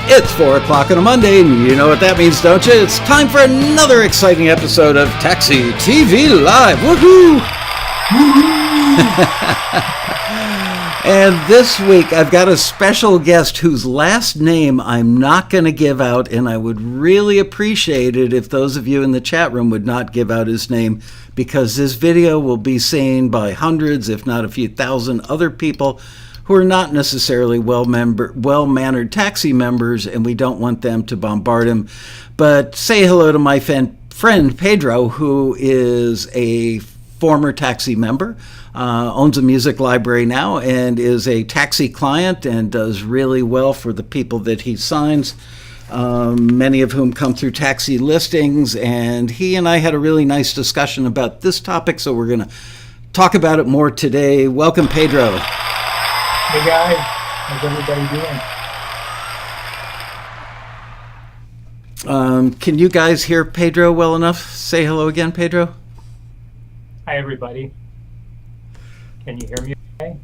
It's 4 o'clock on a Monday, and you know what that means, don't you? It's time for another exciting episode of TAXITV Live. Woohoo! And this week, I've got a special guest whose last name I'm not going to give out, and I would really appreciate it if those of you in the chat room would not give out his name, because this video will be seen by hundreds, if not a few thousand other people who are not necessarily well-mannered taxi members, and we don't want them to bombard him. But say hello to my friend Pedro, who is a former taxi member, owns a music library now, and is a taxi client and does really well for the people that he signs, many of whom come through taxi listings. And he and I had a really nice discussion about this topic, so we're going to talk about it more today. Welcome, Pedro. Hey guys, how's everybody doing? Can you guys hear Pedro well enough? Say hello again, Pedro. Hi everybody. Can you hear me okay?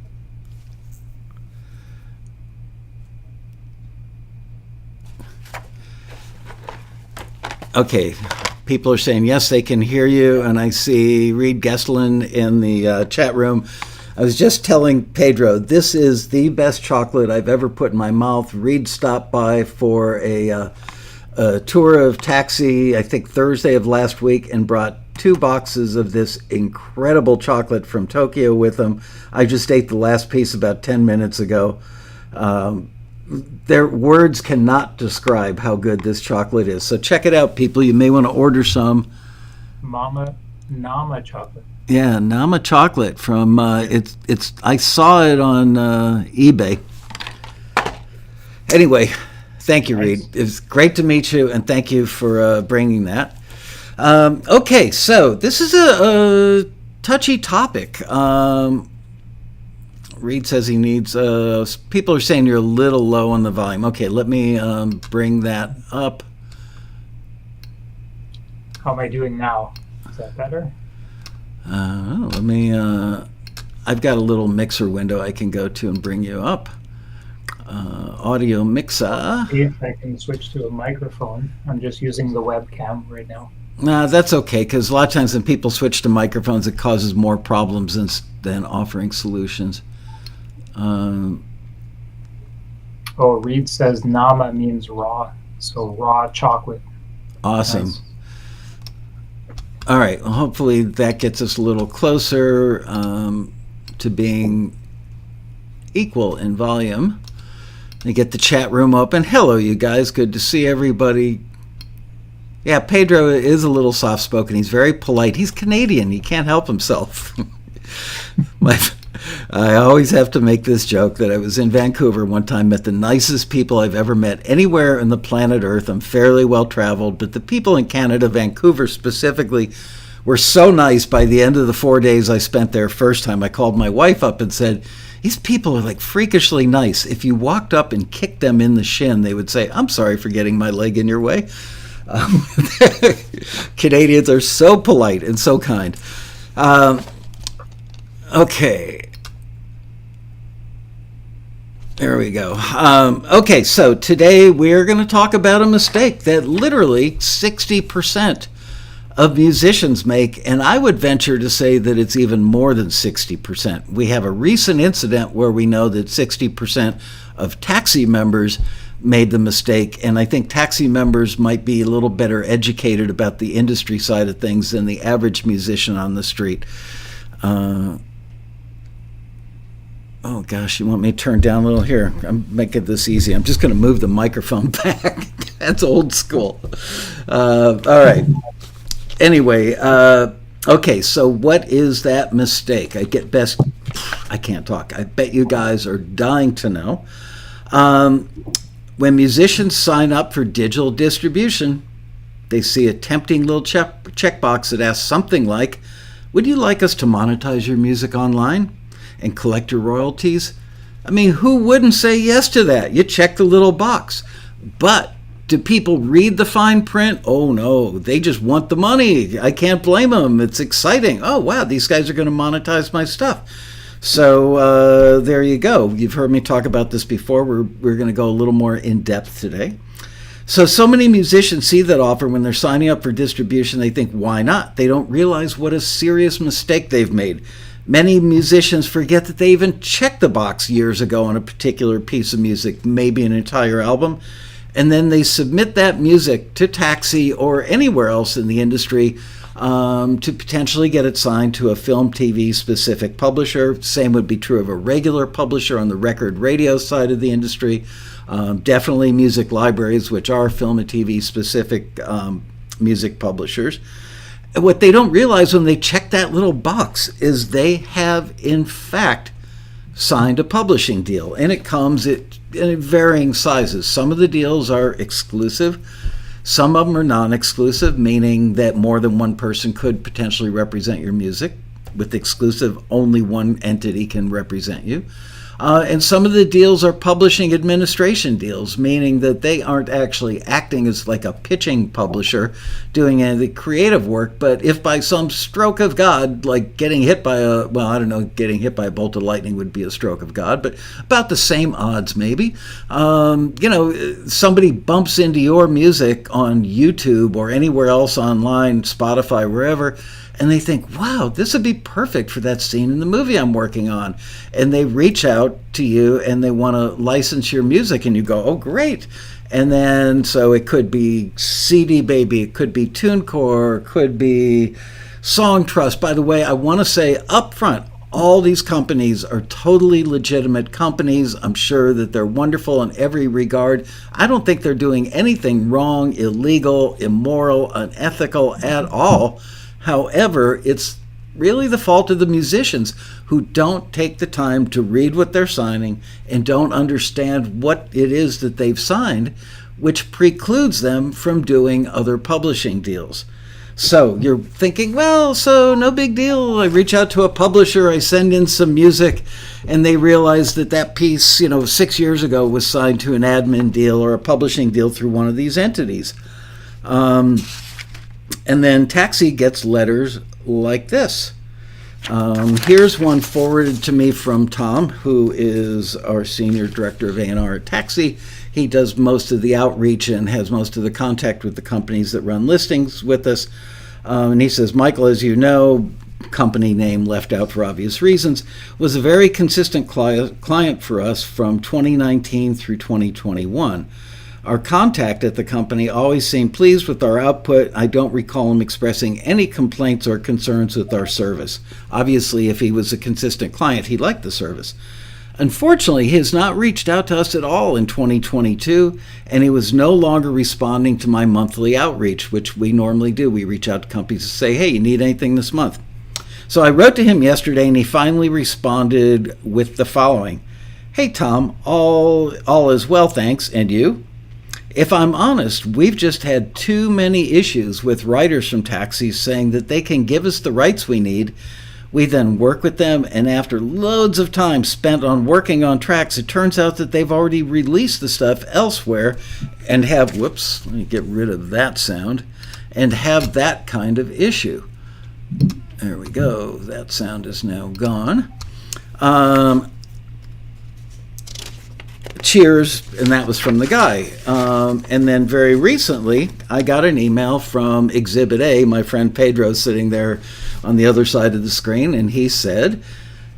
Okay, people are saying yes, they can hear you, and I see Reed Gesslin in the chat room. I was just telling Pedro, this is the best chocolate I've ever put in my mouth. Reed stopped by for a tour of taxi, I think Thursday of last week, and brought 2 boxes of this incredible chocolate from Tokyo with him. I just ate the last piece about 10 minutes ago. Their words cannot describe how good this chocolate is. So check it out, people. You may want to order some. Nama chocolate. Yeah, Nama chocolate from it's. I saw it on eBay. Anyway, thank you, Reed. It was great to meet you, and thank you for bringing that. Okay, so this is a touchy topic. Reed says he needs. People are saying you're a little low on the volume. Okay, let me bring that up. How am I doing now? Is that better? Let me. I've got a little mixer window I can go to and bring you up. Audio mixer. See if I can switch to a microphone. I'm just using the webcam right now. Nah, that's okay, because a lot of times when people switch to microphones, it causes more problems than offering solutions. Reed says Nama means raw, so raw chocolate. Awesome. Nice. All right, well, hopefully that gets us a little closer to being equal in volume. Let me get the chat room open. Hello, you guys. Good to see everybody. Yeah, Pedro is a little soft-spoken. He's very polite. He's Canadian. He can't help himself. I always have to make this joke that I was in Vancouver one time, met the nicest people I've ever met anywhere on the planet Earth. I'm fairly well-traveled, but the people in Canada, Vancouver specifically, were so nice. By the end of the 4 days I spent there first time, I called my wife up and said, these people are like freakishly nice. If you walked up and kicked them in the shin, they would say, I'm sorry for getting my leg in your way. Canadians are so polite and so kind. Okay. There we go. Okay, so today we're going to talk about a mistake that literally 60% of musicians make, and I would venture to say that it's even more than 60%. We have a recent incident where we know that 60% of taxi members made the mistake, and I think taxi members might be a little better educated about the industry side of things than the average musician on the street. Oh gosh, you want me to turn down a little here? I'm making this easy. I'm just going to move the microphone back. That's old school. All right. Anyway, okay, so what is that mistake? I can't talk. I bet you guys are dying to know. When musicians sign up for digital distribution, they see a tempting little checkbox that asks something like, would you like us to monetize your music online and collect your royalties? I mean, who wouldn't say yes to that? You check the little box. But do people read the fine print? Oh no, they just want the money. I can't blame them. It's exciting. Oh wow, these guys are going to monetize my stuff. So there you go. You've heard me talk about this before. We're going to go a little more in depth today. So many musicians see that offer when they're signing up for distribution. They think, why not? They don't realize what a serious mistake they've made. Many musicians forget that they even checked the box years ago on a particular piece of music, maybe an entire album, and then they submit that music to Taxi or anywhere else in the industry to potentially get it signed to a film, TV specific publisher. Same would be true of a regular publisher on the record radio side of the industry. Definitely music libraries, which are film and TV specific music publishers. What they don't realize when they check that little box is they have, in fact, signed a publishing deal. And it comes in varying sizes. Some of the deals are exclusive. Some of them are non-exclusive, meaning that more than one person could potentially represent your music. With exclusive, only one entity can represent you. And some of the deals are publishing administration deals, meaning that they aren't actually acting as like a pitching publisher doing any of the creative work, but if by some stroke of God, like getting hit by getting hit by a bolt of lightning would be a stroke of God, but about the same odds maybe, somebody bumps into your music on YouTube or anywhere else online, Spotify, wherever, and they think, wow, this would be perfect for that scene in the movie I'm working on. And they reach out to you and they want to license your music, and you go, oh, great. And then, so it could be CD Baby, it could be TuneCore, it could be Song Trust. By the way, I want to say up front, all these companies are totally legitimate companies. I'm sure that they're wonderful in every regard. I don't think they're doing anything wrong, illegal, immoral, unethical at all. However, it's really the fault of the musicians who don't take the time to read what they're signing and don't understand what it is that they've signed, which precludes them from doing other publishing deals. So you're thinking, well, so no big deal. I reach out to a publisher, I send in some music, and they realize that that piece, 6 years ago was signed to an admin deal or a publishing deal through one of these entities. And then Taxi gets letters like this. Here's one forwarded to me from Tom, who is our senior director of A&R at Taxi. He does most of the outreach and has most of the contact with the companies that run listings with us. And he says, Michael, as you know, company name left out for obvious reasons, was a very consistent client for us from 2019 through 2021. Our contact at the company always seemed pleased with our output. I don't recall him expressing any complaints or concerns with our service. Obviously, if he was a consistent client, he liked the service. Unfortunately, he has not reached out to us at all in 2022, and he was no longer responding to my monthly outreach, which we normally do. We reach out to companies to say, hey, you need anything this month? So I wrote to him yesterday, and he finally responded with the following. Hey, Tom, all is well, thanks, and you? If I'm honest, we've just had too many issues with writers from Taxi saying that they can give us the rights we need. We then work with them, and after loads of time spent on working on tracks, it turns out that they've already released the stuff elsewhere and have, whoops, let me get rid of that sound, and have that kind of issue. There we go. That sound is now gone. Cheers, and that was from the guy. And then very recently, I got an email from Exhibit A, my friend Pedro sitting there on the other side of the screen, and he said,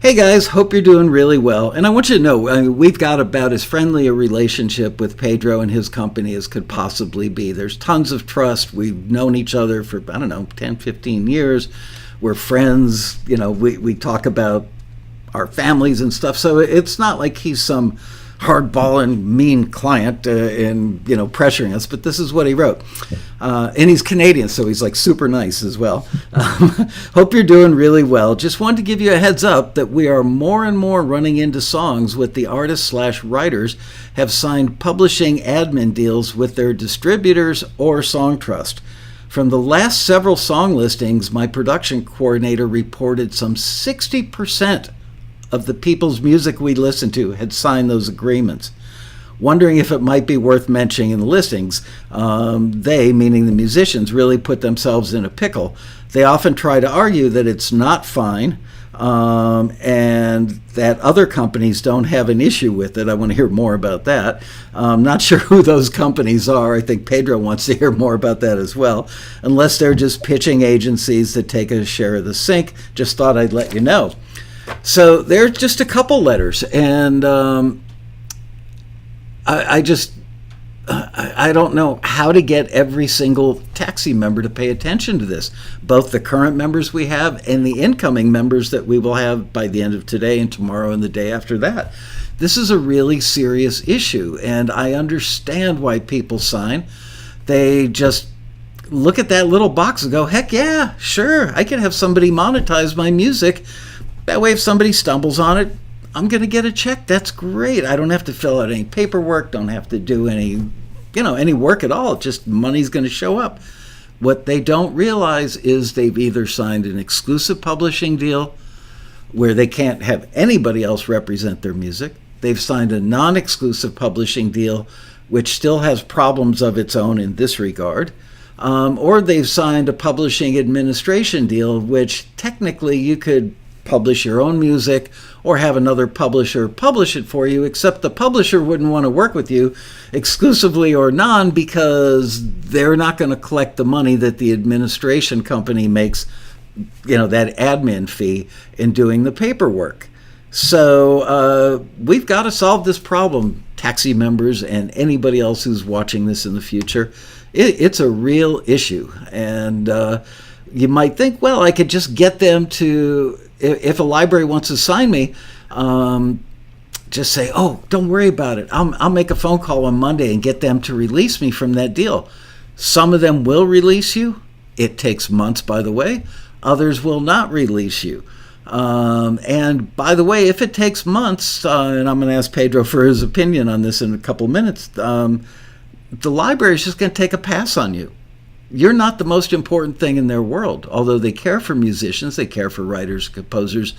hey guys, hope you're doing really well. And I want you to know, we've got about as friendly a relationship with Pedro and his company as could possibly be. There's tons of trust. We've known each other for, 10, 15 years. We're friends. We talk about our families and stuff. So it's not like he's some hardballing, mean client and pressuring us, but this is what he wrote. And he's Canadian, so he's like super nice as well. Hope you're doing really well. Just wanted to give you a heads up that we are more and more running into songs with the artists/writers have signed publishing admin deals with their distributors or Song Trust. From the last several song listings, my production coordinator reported some 60% of the people's music we listened to had signed those agreements. Wondering if it might be worth mentioning in the listings, they, meaning the musicians, really put themselves in a pickle. They often try to argue that it's not fine, and that other companies don't have an issue with it. I want to hear more about that. I'm not sure who those companies are. I think Pedro wants to hear more about that as well, unless they're just pitching agencies that take a share of the sink. Just thought I'd let you know. So there's just a couple letters, and I don't know how to get every single taxi member to pay attention to this, both the current members we have and the incoming members that we will have by the end of today and tomorrow and the day after that. This is a really serious issue, and I understand why people sign. They just look at that little box and go, heck yeah, sure, I can have somebody monetize my music. That way if somebody stumbles on it, I'm going to get a check. That's great. I don't have to fill out any paperwork, don't have to do any work at all. Just money's going to show up. What they don't realize is they've either signed an exclusive publishing deal where they can't have anybody else represent their music. They've signed a non-exclusive publishing deal, which still has problems of its own in this regard. Or they've signed a publishing administration deal, which technically you could publish your own music or have another publisher publish it for you, except the publisher wouldn't want to work with you exclusively or non, because they're not going to collect the money that the administration company makes, that admin fee in doing the paperwork. So we've got to solve this problem, taxi members and anybody else who's watching this in the future. It's a real issue, and you might think, well, I could just get them to, if a library wants to sign me, just say, oh, don't worry about it. I'll make a phone call on Monday and get them to release me from that deal. Some of them will release you. It takes months, by the way. Others will not release you. And by the way, if it takes months, and I'm going to ask Pedro for his opinion on this in a couple minutes, the library is just going to take a pass on you. You're not the most important thing in their world. Although they care for musicians, they care for writers, composers,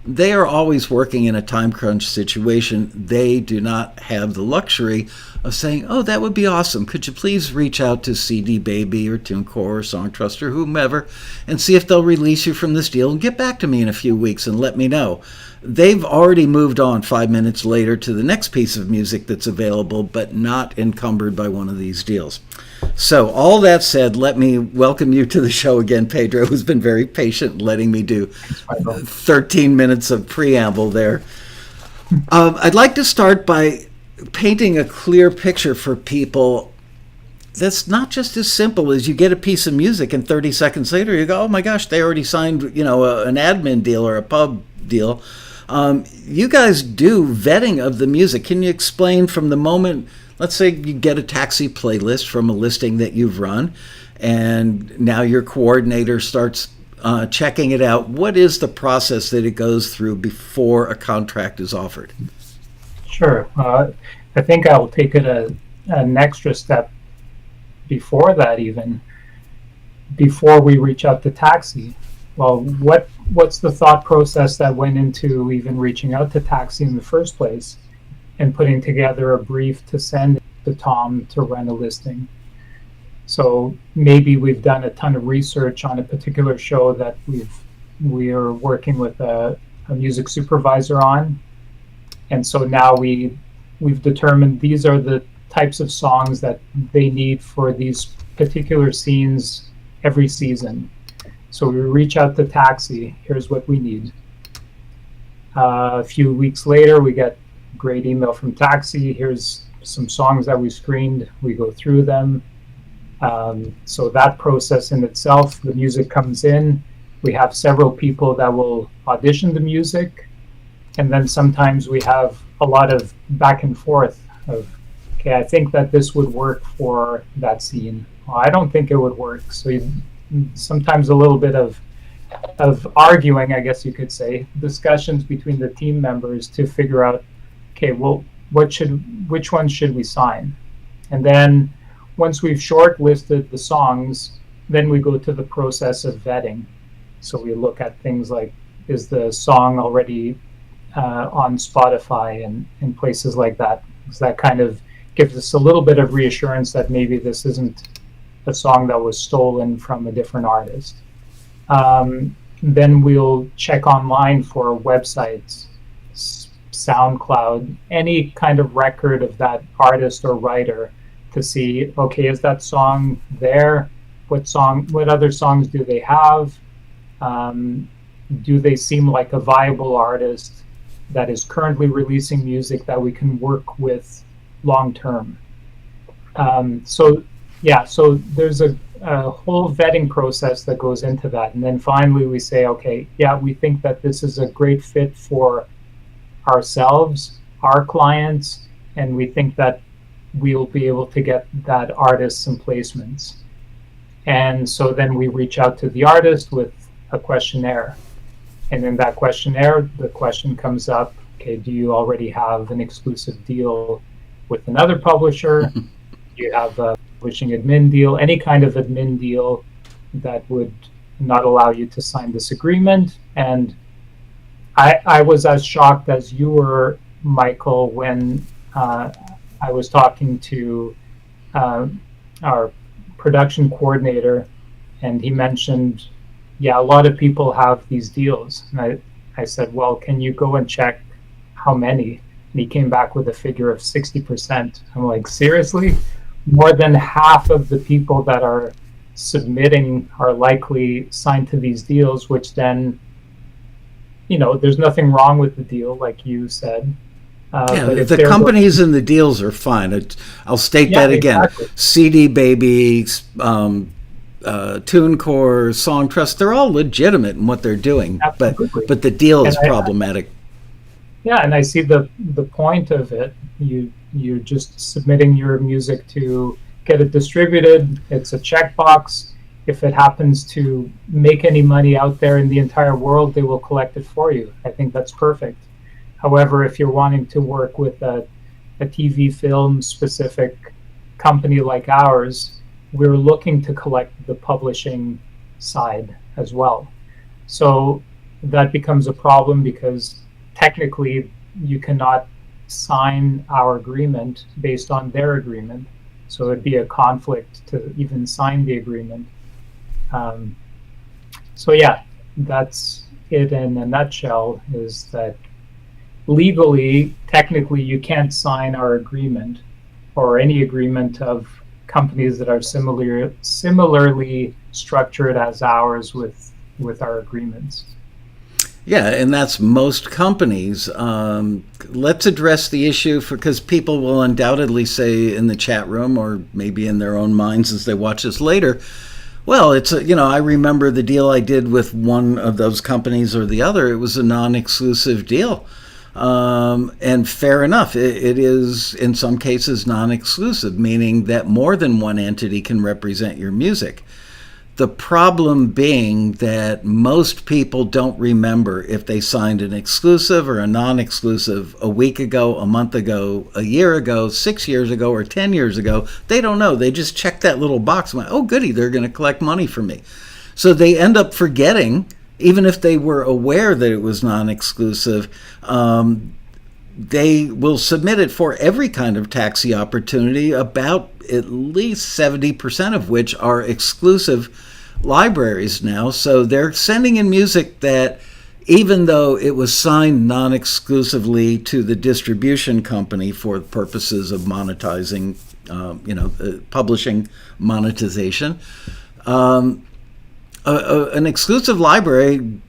they are always working in a time crunch situation. They do not have the luxury of saying, oh, that would be awesome. Could you please reach out to CD Baby or TuneCore or Songtrust or whomever and see if they'll release you from this deal and get back to me in a few weeks and let me know. They've already moved on 5 minutes later to the next piece of music that's available, but not encumbered by one of these deals. So all that said, let me welcome you to the show again, Pedro, who's been very patient letting me do 13 minutes of preamble there. I'd like to start by painting a clear picture for people that's not just as simple as you get a piece of music and 30 seconds later you go, oh my gosh, they already signed an admin deal or a pub deal. You guys do vetting of the music. Can you explain from the moment, let's say you get a taxi playlist from a listing that you've run, and now your coordinator starts checking it out. What is the process that it goes through before a contract is offered? Sure. I think I'll take it an extra step before that, even before we reach out to Taxi. Well, what's the thought process that went into even reaching out to Taxi in the first place and putting together a brief to send to Tom to run a listing? So maybe we've done a ton of research on a particular show that we are working with a music supervisor on, and so now we've determined these are the types of songs that they need for these particular scenes every season. So we reach out to Taxi, here's what we need. A few weeks later, we get a great email from Taxi, here's some songs that we screened, we go through them. So that process in itself, the music comes in, we have several people that will audition the music, and then sometimes we have a lot of back and forth of, okay, I think that this would work for that scene. Well, I don't think it would work. So sometimes a little bit of arguing, I guess you could say, discussions between the team members to figure out, okay, well, which ones should we sign? And then once we've shortlisted the songs, then we go to the process of vetting. So we look at things like, is the song already on Spotify and places like that? Because that kind of gives us a little bit of reassurance that maybe this isn't a song that was stolen from a different artist. then we'll check online for websites, SoundCloud, any kind of record of that artist or writer to see, okay, is that song there? What other songs do they have? Do they seem like a viable artist that is currently releasing music that we can work with long term? So there's a whole vetting process that goes into that. And then finally we say, okay, yeah, we think that this is a great fit for ourselves, our clients, and we think that we'll be able to get that artist some placements. And so then we reach out to the artist with a questionnaire. And in that questionnaire, the question comes up, okay, do you already have an exclusive deal with another publisher? Do you have a publishing admin deal? Any kind of admin deal that would not allow you to sign this agreement? And I was as shocked as you were, Michael, when I was talking to our production coordinator, and he mentioned, yeah, a lot of people have these deals. And I said, well, can you go and check how many? And he came back with a figure of 60%. I'm like, seriously? More than half of the people that are submitting are likely signed to these deals, which then, there's nothing wrong with the deal, like you said. But the companies and the deals are fine. I'll state that again. Exactly. CD Baby, TuneCore, Song Trust, they're all legitimate in what they're doing. Absolutely. But the deal is problematic. And I see the point of it. You're just submitting your music to get it distributed. It's a checkbox. If it happens to make any money out there in the entire world, they will collect it for you. I think that's perfect. However, if you're wanting to work with a TV film specific company like ours, we're looking to collect the publishing side as well. So that becomes a problem because technically you cannot sign our agreement based on their agreement. So it'd be a conflict to even sign the agreement. That's it in a nutshell, is that legally, technically, you can't sign our agreement or any agreement of companies that are similarly structured as ours with our agreements. Yeah, and that's most companies. Let's address the issue, because people will undoubtedly say in the chat room, or maybe in their own minds as they watch this later, well, I remember the deal I did with one of those companies or the other. It was a non-exclusive deal. And fair enough, it is in some cases non-exclusive, meaning that more than one entity can represent your music. The problem being that most people don't remember if they signed an exclusive or a non-exclusive a week ago, a month ago, a year ago, 6 years ago, or 10 years ago. They don't know. They just check that little box and went, oh, goody, they're going to collect money from me. So they end up forgetting, even if they were aware that it was non-exclusive, they will submit it for every kind of taxi opportunity, about at least 70% of which are exclusive libraries now. So they're sending in music that, even though it was signed non-exclusively to the distribution company for purposes of monetizing, publishing monetization, an exclusive library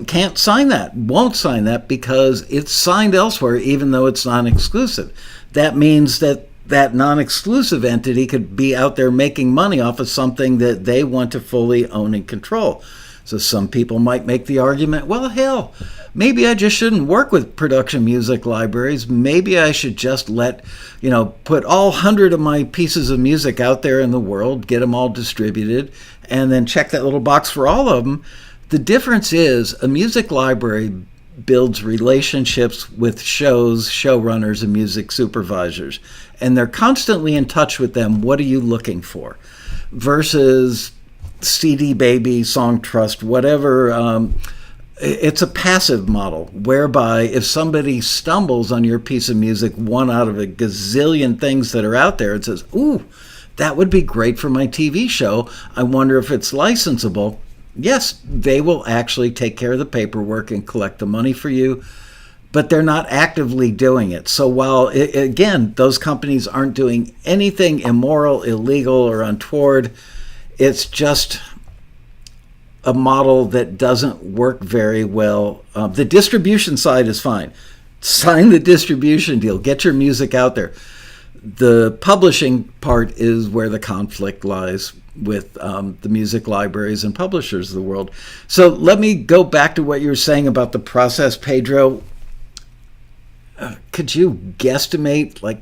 can't sign that, won't sign that, because it's signed elsewhere, even though it's non-exclusive. That means that non-exclusive entity could be out there making money off of something that they want to fully own and control. So some people might make the argument, well, hell, maybe I just shouldn't work with production music libraries. Maybe I should just put all 100 of my pieces of music out there in the world, get them all distributed, and then check that little box for all of them. The difference is a music library builds relationships with shows, showrunners, and music supervisors, and they're constantly in touch with them. What are you looking for? Versus CD Baby, Song Trust, whatever. It's a passive model, whereby if somebody stumbles on your piece of music, one out of a gazillion things that are out there, and says, ooh, that would be great for my TV show, I wonder if it's licensable, Yes, they will actually take care of the paperwork and collect the money for you, but they're not actively doing it. So while, again, those companies aren't doing anything immoral, illegal, or untoward, it's just a model that doesn't work very well. The distribution side is fine. Sign the distribution deal. Get your music out there. The publishing part is where the conflict lies with the music libraries and publishers of the world. So let me go back to what you were saying about the process, Pedro. Could you guesstimate like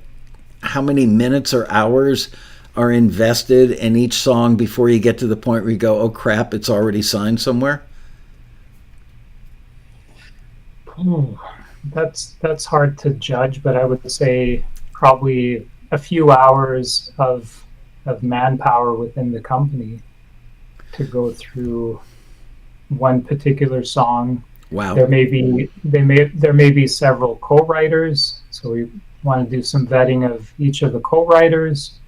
how many minutes or hours are invested in each song before you get to the point where you go, oh crap, it's already signed somewhere? That's hard to judge, but I would say probably a few hours of manpower within the company to go through one particular song. Wow. There may be several co-writers, so we want to do some vetting of each of the co-writers,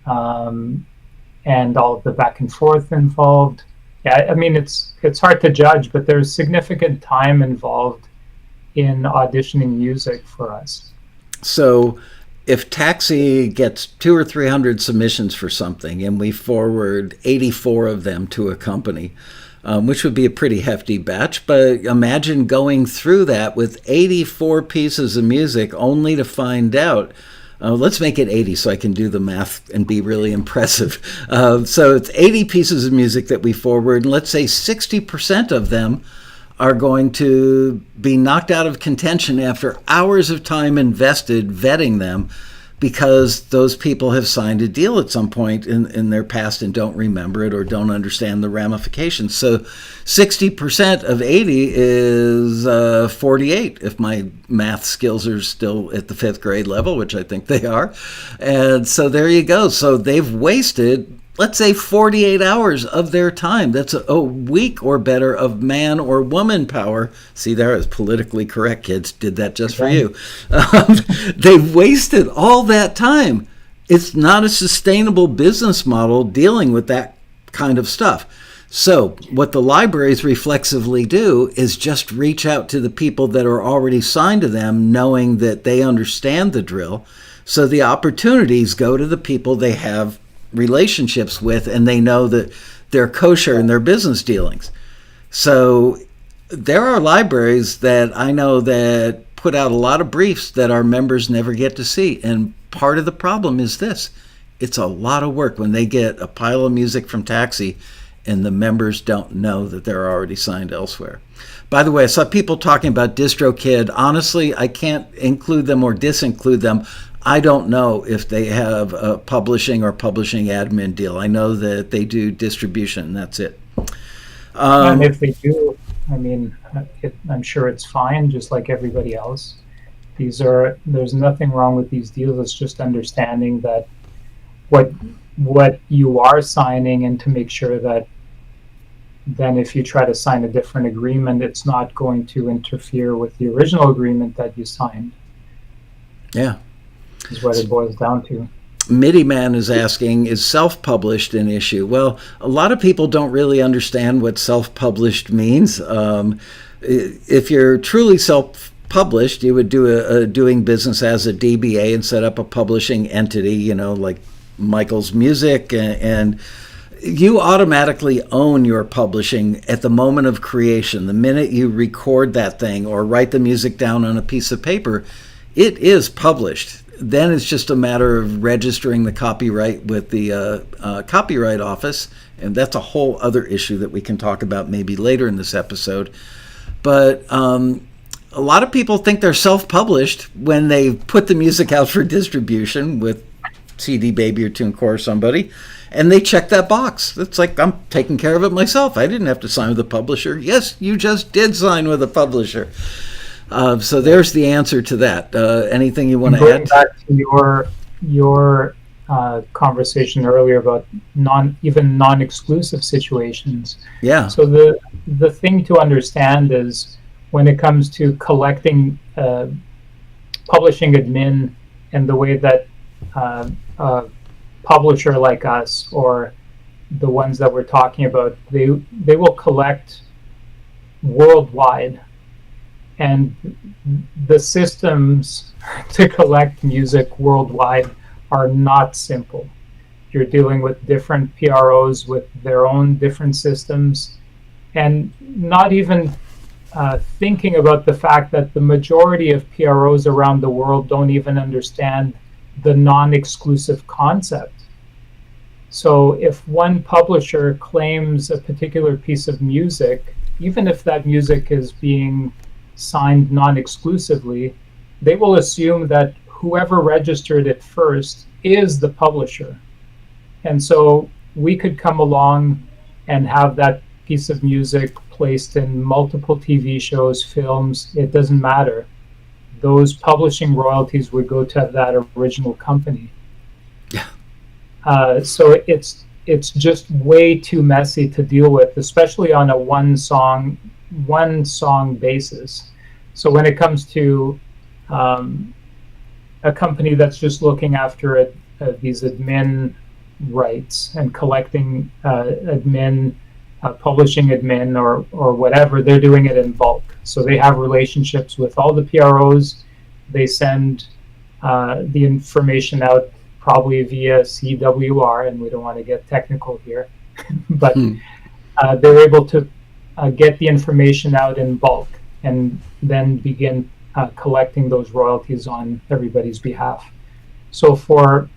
and all of the back and forth involved. Yeah, I mean it's hard to judge, but there's significant time involved in auditioning music for us. So if Taxi gets 200 or 300 submissions for something and we forward 84 of them to a company, which would be a pretty hefty batch, but imagine going through that with 84 pieces of music only to find out, let's make it 80 so I can do the math and be really impressive. So it's 80 pieces of music that we forward, and let's say 60% of them are going to be knocked out of contention after hours of time invested vetting them because those people have signed a deal at some point in their past and don't remember it or don't understand the ramifications. So 60% of 80 is 48, if my math skills are still at the 5th grade level, which I think they are. And so there you go. So they've wasted, let's say, 48 hours of their time. That's a week or better of man or woman power. See, there is politically correct, kids. Did that just for you. They've wasted all that time. It's not a sustainable business model dealing with that kind of stuff. So what the libraries reflexively do is just reach out to the people that are already signed to them, knowing that they understand the drill. So the opportunities go to the people they have relationships with, and they know that they're kosher in their business dealings. So there are libraries that I know that put out a lot of briefs that our members never get to see, and part of the problem is this: it's a lot of work when they get a pile of music from Taxi and the members don't know that they're already signed elsewhere. By the way, I saw people talking about DistroKid. Honestly, I can't include them or disinclude them. I don't know if they have a publishing or publishing admin deal. I know that they do distribution, and that's it. And if they do, I mean, I'm sure it's fine, just like everybody else. There's nothing wrong with these deals. It's just understanding that what you are signing, and to make sure that then if you try to sign a different agreement, it's not going to interfere with the original agreement that you signed. Yeah. Is what it boils down to. MIDI Man is asking, is self-published an issue? Well, a lot of people don't really understand what self-published means. If you're truly self-published, you would do a doing business as a DBA and set up a publishing entity, like Michael's Music, and you automatically own your publishing at the moment of creation. The minute you record that thing or write the music down on a piece of paper, it is published. Then it's just a matter of registering the copyright with the Copyright Office, and that's a whole other issue that we can talk about maybe later in this episode. But a lot of people think they're self-published when they put the music out for distribution with CD Baby or TuneCore or somebody, and they check that box. It's like, I'm taking care of it myself. I didn't have to sign with a publisher. Yes, you just did sign with a publisher. So there's the answer to that. Anything you want to add? Going back to your conversation earlier about non-exclusive situations. Yeah. So the thing to understand is when it comes to collecting publishing admin and the way that a publisher like us or the ones that we're talking about, they will collect worldwide, and the systems to collect music worldwide are not simple. You're dealing with different PROs with their own different systems, and not even thinking about the fact that the majority of PROs around the world don't even understand the non-exclusive concept. So if one publisher claims a particular piece of music, even if that music is being signed non-exclusively, they will assume that whoever registered it first is the publisher. And so we could come along and have that piece of music placed in multiple TV shows, films, it doesn't matter. Those publishing royalties would go to that original company. Yeah. So it's just way too messy to deal with, especially on a one song basis. So when it comes to a company that's just looking after these admin rights and collecting admin, publishing admin or whatever, they're doing it in bulk. So they have relationships with all the PROs. They send the information out probably via CWR, and we don't want to get technical here, but they're able to get the information out in bulk and then begin collecting those royalties on everybody's behalf. So for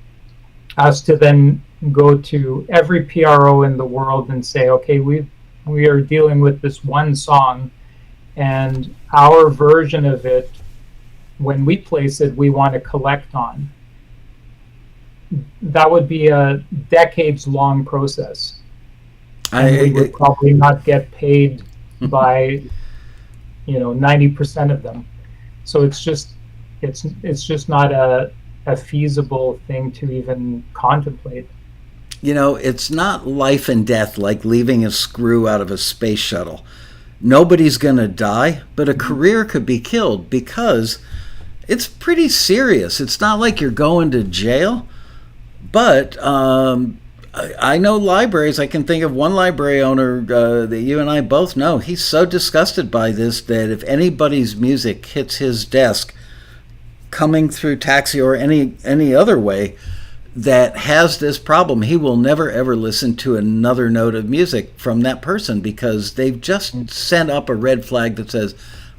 us to then go to every PRO in the world and say, okay, we are dealing with this one song, and our version of it, when we place it, we want to collect on. That would be a decades-long process. And we would probably not get paid by 90% of them. So it's just not a feasible thing to even contemplate. It's not life and death like leaving a screw out of a space shuttle. Nobody's going to die, but a career could be killed because it's pretty serious. It's not like you're going to jail, but I know libraries. I can think of one library owner that you and I both know. He's so disgusted by this that if anybody's music hits his desk coming through taxi or any other way that has this problem, he will never ever listen to another note of music from that person because they've just sent up a red flag that says,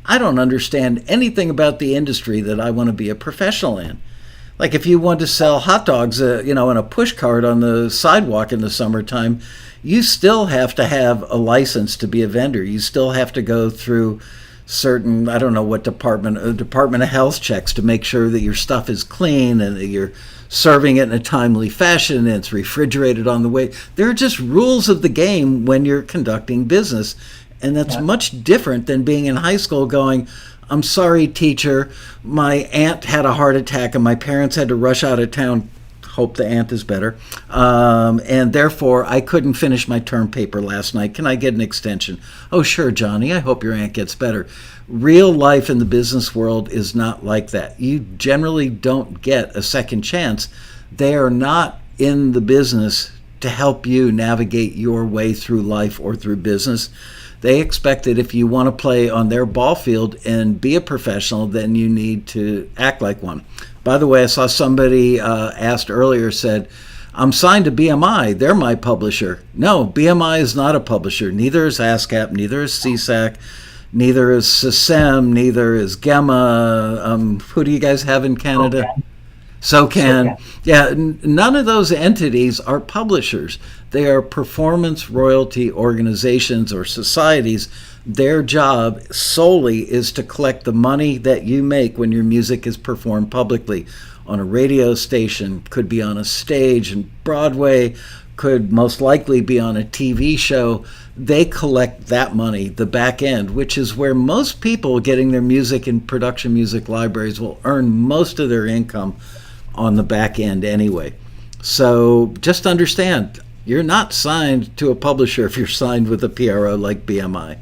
I don't understand anything about the industry that I want to be a professional in. Like if you want to sell hot dogs, in a push cart on the sidewalk in the summertime, you still have to have a license to be a vendor. You still have to go through certain, I don't know what Department of Health checks to make sure that your stuff is clean and that you're serving it in a timely fashion and it's refrigerated on the way. There are just rules of the game when you're conducting business. And that's much different than being in high school going, I'm sorry, teacher, my aunt had a heart attack and my parents had to rush out of town. Hope the aunt is better. And therefore, I couldn't finish my term paper last night. Can I get an extension? Oh, sure, Johnny. I hope your aunt gets better. Real life in the business world is not like that. You generally don't get a second chance. They are not in the business to help you navigate your way through life or through business. They expect that if you want to play on their ball field and be a professional, then you need to act like one. By the way, I saw somebody asked earlier, said, I'm signed to BMI. They're my publisher. No, BMI is not a publisher. Neither is ASCAP, neither is CSAC, neither is SACEM, neither is GEMA. Who do you guys have in Canada? SOCAN. Yeah, none of those entities are publishers. They are performance royalty organizations or societies. Their job solely is to collect the money that you make when your music is performed publicly on a radio station, could be on a stage in Broadway, could most likely be on a TV show. They collect that money, the back end, which is where most people getting their music in production music libraries will earn most of their income on the back end anyway. So just understand, you're not signed to a publisher if you're signed with a PRO like BMI.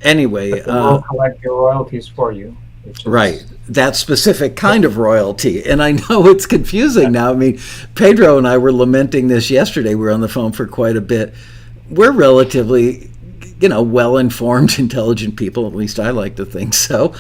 Anyway, but they will collect your royalties for you. which is Right. That specific kind of royalty. And I know it's confusing now. I mean, Pedro and I were lamenting this yesterday. We were on the phone for quite a bit. We're relatively, well-informed, intelligent people. At least I like to think so.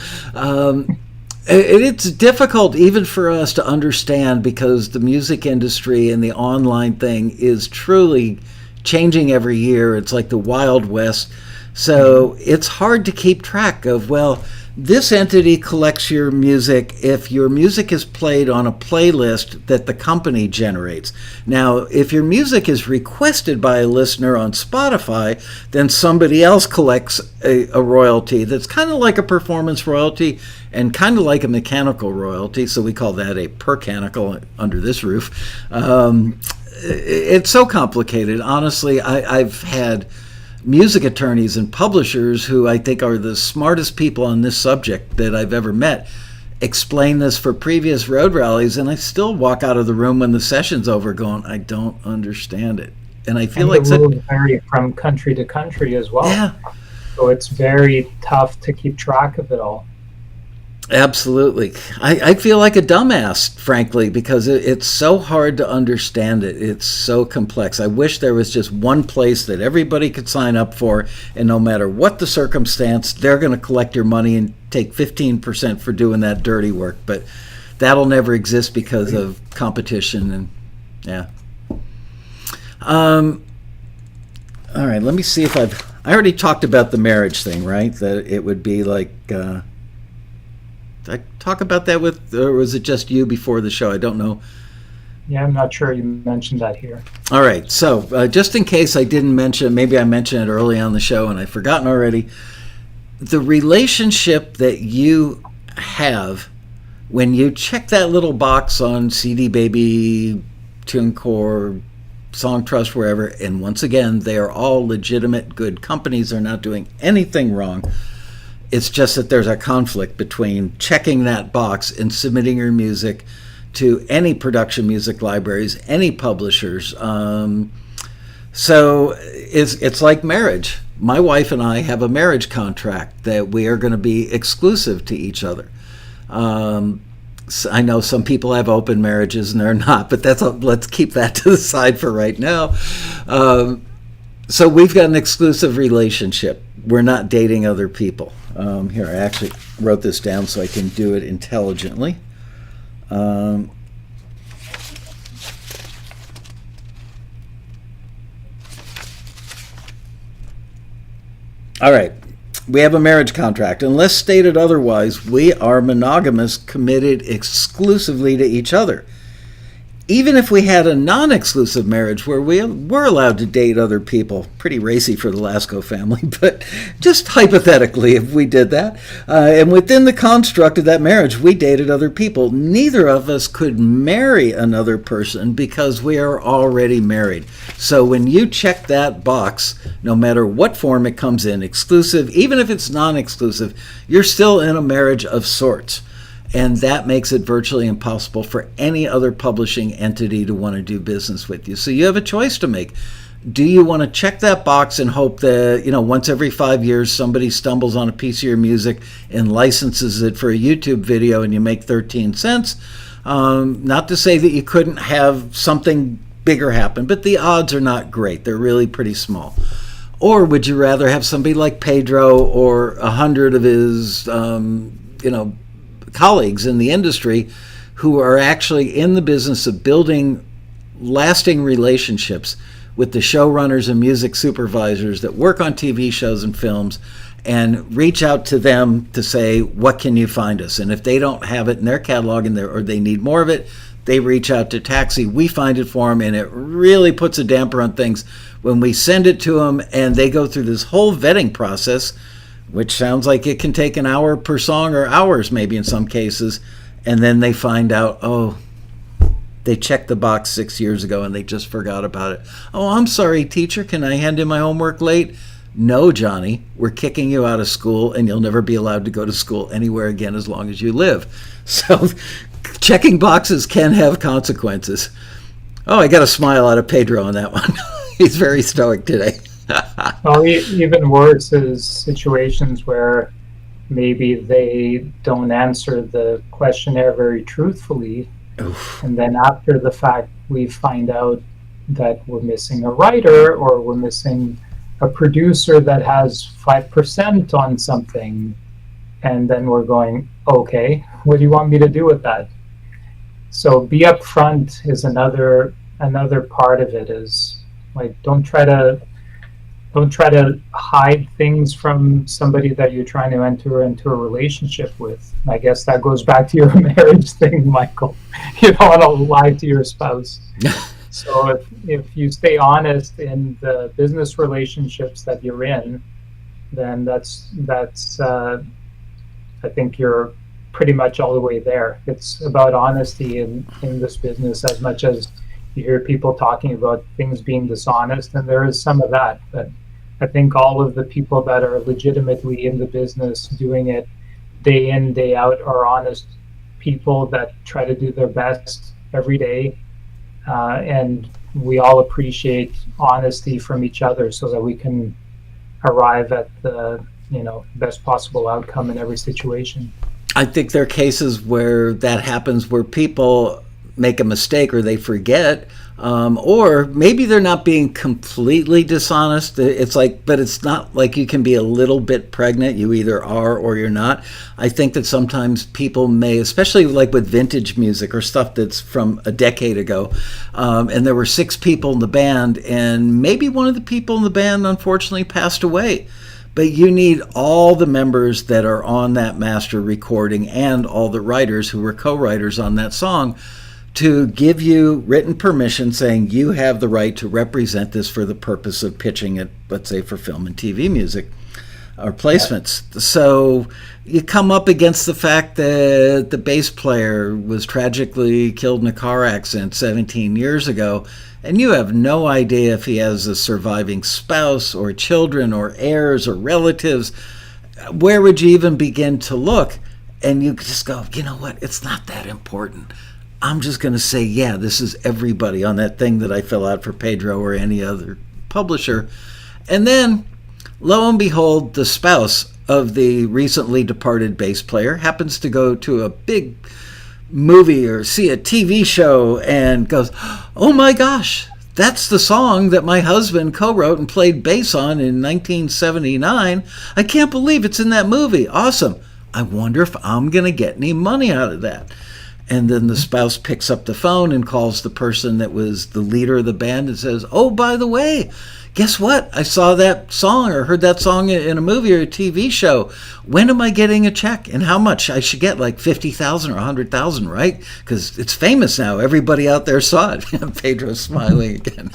It's difficult even for us to understand because the music industry and the online thing is truly changing every year. It's like the Wild West. So it's hard to keep track of, well, this entity collects your music if your music is played on a playlist that the company generates. Now, if your music is requested by a listener on Spotify, then somebody else collects a royalty that's kind of like a performance royalty and kind of like a mechanical royalty, so we call that a percanical under this roof. It's so complicated. Honestly, I've had music attorneys and publishers who I think are the smartest people on this subject that I've ever met explain this for previous road rallies, and I still walk out of the room when the session's over going, I don't understand it. And I feel like the rules vary from country to country as well. Yeah. So it's very tough to keep track of it all. Absolutely. I feel like a dumbass, frankly, because it's so hard to understand it. It's so complex. I wish there was just one place that everybody could sign up for, and no matter what the circumstance, they're going to collect your money and take 15% for doing that dirty work. But that'll never exist because of competition. And yeah. All right, let me see if I already talked about the marriage thing, right? That it would be like... Did I talk about that or was it just you before the show? I don't know. Yeah, I'm not sure you mentioned that here. All right. So just in case I didn't mention, maybe I mentioned it early on the show and I've forgotten already. The relationship that you have when you check that little box on CD Baby, TuneCore, Song Trust, wherever, and once again, they are all legitimate, good companies. They're not doing anything wrong. It's just that there's a conflict between checking that box and submitting your music to any production music libraries, any publishers. So it's like marriage. My wife and I have a marriage contract that we are going to be exclusive to each other. So I know some people have open marriages and they're not, but let's keep that to the side for right now. So we've got an exclusive relationship. We're not dating other people. Here, I actually wrote this down so I can do it intelligently. All right. We have a marriage contract. Unless stated otherwise, we are monogamous, committed exclusively to each other. Even if we had a non-exclusive marriage where we were allowed to date other people, pretty racy for the Lasco family, but just hypothetically, if we did that, and within the construct of that marriage, we dated other people, neither of us could marry another person because we are already married. So when you check that box, no matter what form it comes in, exclusive, even if it's non-exclusive, you're still in a marriage of sorts. And that makes it virtually impossible for any other publishing entity to want to do business with you. So you have a choice to make. Do you want to check that box and hope that, once every 5 years somebody stumbles on a piece of your music and licenses it for a YouTube video and you make 13 cents? Not to say that you couldn't have something bigger happen, but the odds are not great. They're really pretty small. Or would you rather have somebody like Pedro or 100 of his, colleagues in the industry who are actually in the business of building lasting relationships with the showrunners and music supervisors that work on TV shows and films and reach out to them to say, what can you find us? And if they don't have it in their catalog or they need more of it, they reach out to Taxi. We find it for them, and it really puts a damper on things when we send it to them and they go through this whole vetting process, which sounds like it can take an hour per song or hours maybe in some cases, and then they find out, they checked the box 6 years ago and they just forgot about it. Oh, I'm sorry, teacher, can I hand in my homework late? No, Johnny, we're kicking you out of school and you'll never be allowed to go to school anywhere again as long as you live. So checking boxes can have consequences. Oh, I got a smile out of Pedro on that one. He's very stoic today. Well, even worse is situations where maybe they don't answer the questionnaire very truthfully. Oof. And then after the fact, we find out that we're missing a writer, or we're missing a producer that has 5% on something. And then we're going, okay, what do you want me to do with that? So be upfront is another part of it, is like, don't try to hide things from somebody that you're trying to enter into a relationship with. I guess that goes back to your marriage thing, Michael. You don't want to lie to your spouse. So if you stay honest in the business relationships that you're in, then that's I think you're pretty much all the way there. It's about honesty in this business, as much as you hear people talking about things being dishonest, and there is some of that. But I think all of the people that are legitimately in the business, doing it day in, day out, are honest people that try to do their best every day. And we all appreciate honesty from each other so that we can arrive at the best possible outcome in every situation. I think there are cases where that happens, where people make a mistake or they forget, or maybe they're not being completely dishonest. It's like, but it's not like you can be a little bit pregnant. You either are or you're not. I think that sometimes people may, especially like with vintage music or stuff that's from a decade ago, and there were 6 people in the band, and maybe one of the people in the band unfortunately passed away. But you need all the members that are on that master recording and all the writers who were co-writers on that song to give you written permission saying you have the right to represent this for the purpose of pitching it, let's say, for film and TV music or placements. Yeah. So you come up against the fact that the bass player was tragically killed in a car accident 17 years ago, and you have no idea if he has a surviving spouse or children or heirs or relatives. Where would you even begin to look? And you just go, you know what, it's not that important. I'm just going to say, yeah, this is everybody on that thing that I fill out for Pedro or any other publisher. And then, lo and behold, the spouse of the recently departed bass player happens to go to a big movie or see a TV show and goes, oh my gosh, that's the song that my husband co-wrote and played bass on in 1979. I can't believe it's in that movie. Awesome. I wonder if I'm going to get any money out of that. And then the spouse picks up the phone and calls the person that was the leader of the band and says, oh, by the way, guess what? I saw that song or heard that song in a movie or a TV show. When am I getting a check and how much? I should get like 50,000 or 100,000, right? Because it's famous now. Everybody out there saw it. Pedro's smiling again.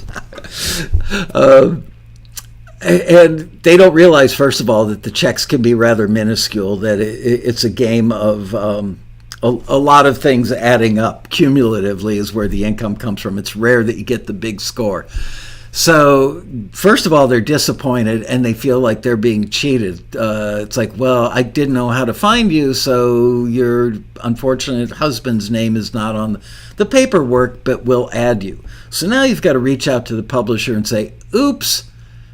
And they don't realize, first of all, that the checks can be rather minuscule, that it's a game of a lot of things adding up cumulatively is where the income comes from. It's rare that you get the big score. So first of all, they're disappointed and they feel like they're being cheated. It's like, well, I didn't know how to find you, so your unfortunate husband's name is not on the paperwork, but we'll add you. So now you've got to reach out to the publisher and say, oops.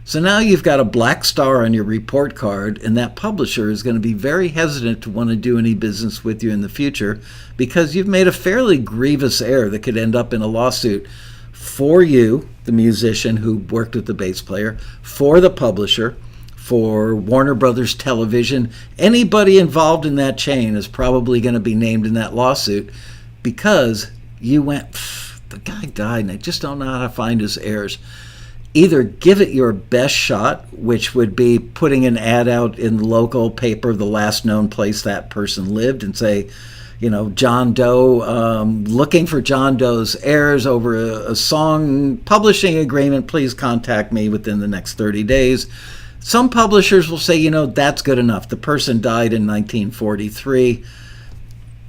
So now you've got a black star on your report card, and that publisher is going to be very hesitant to want to do any business with you in the future because you've made a fairly grievous error that could end up in a lawsuit for you, the musician who worked with the bass player, for the publisher, for Warner Brothers Television. Anybody involved in that chain is probably going to be named in that lawsuit because you went, the guy died and I just don't know how to find his heirs. Either give it your best shot, which would be putting an ad out in the local paper, the last known place that person lived, and say, John Doe, looking for John Doe's heirs over a song publishing agreement. Please contact me within the next 30 days. Some publishers will say, that's good enough. The person died in 1943.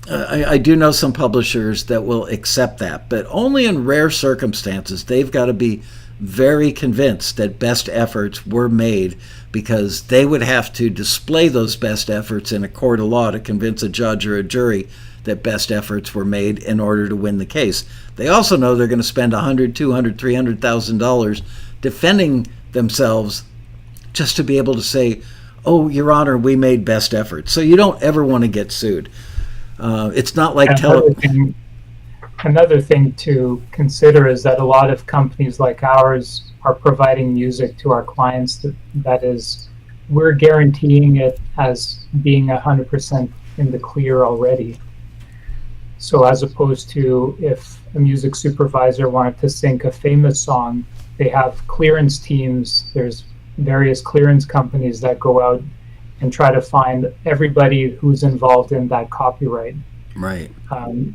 I do know some publishers that will accept that, but only in rare circumstances. They've got to be very convinced that best efforts were made, because they would have to display those best efforts in a court of law to convince a judge or a jury that best efforts were made in order to win the case. They also know they're going to spend $100,000, $200,000, $300,000 defending themselves just to be able to say, oh, Your Honor, we made best effort. So you don't ever want to get sued. It's not like Another thing to consider is that a lot of companies like ours are providing music to our clients that is, we're guaranteeing it as being 100% in the clear already. So as opposed to if a music supervisor wanted to sync a famous song, they have clearance teams. There's various clearance companies that go out and try to find everybody who's involved in that copyright. Right.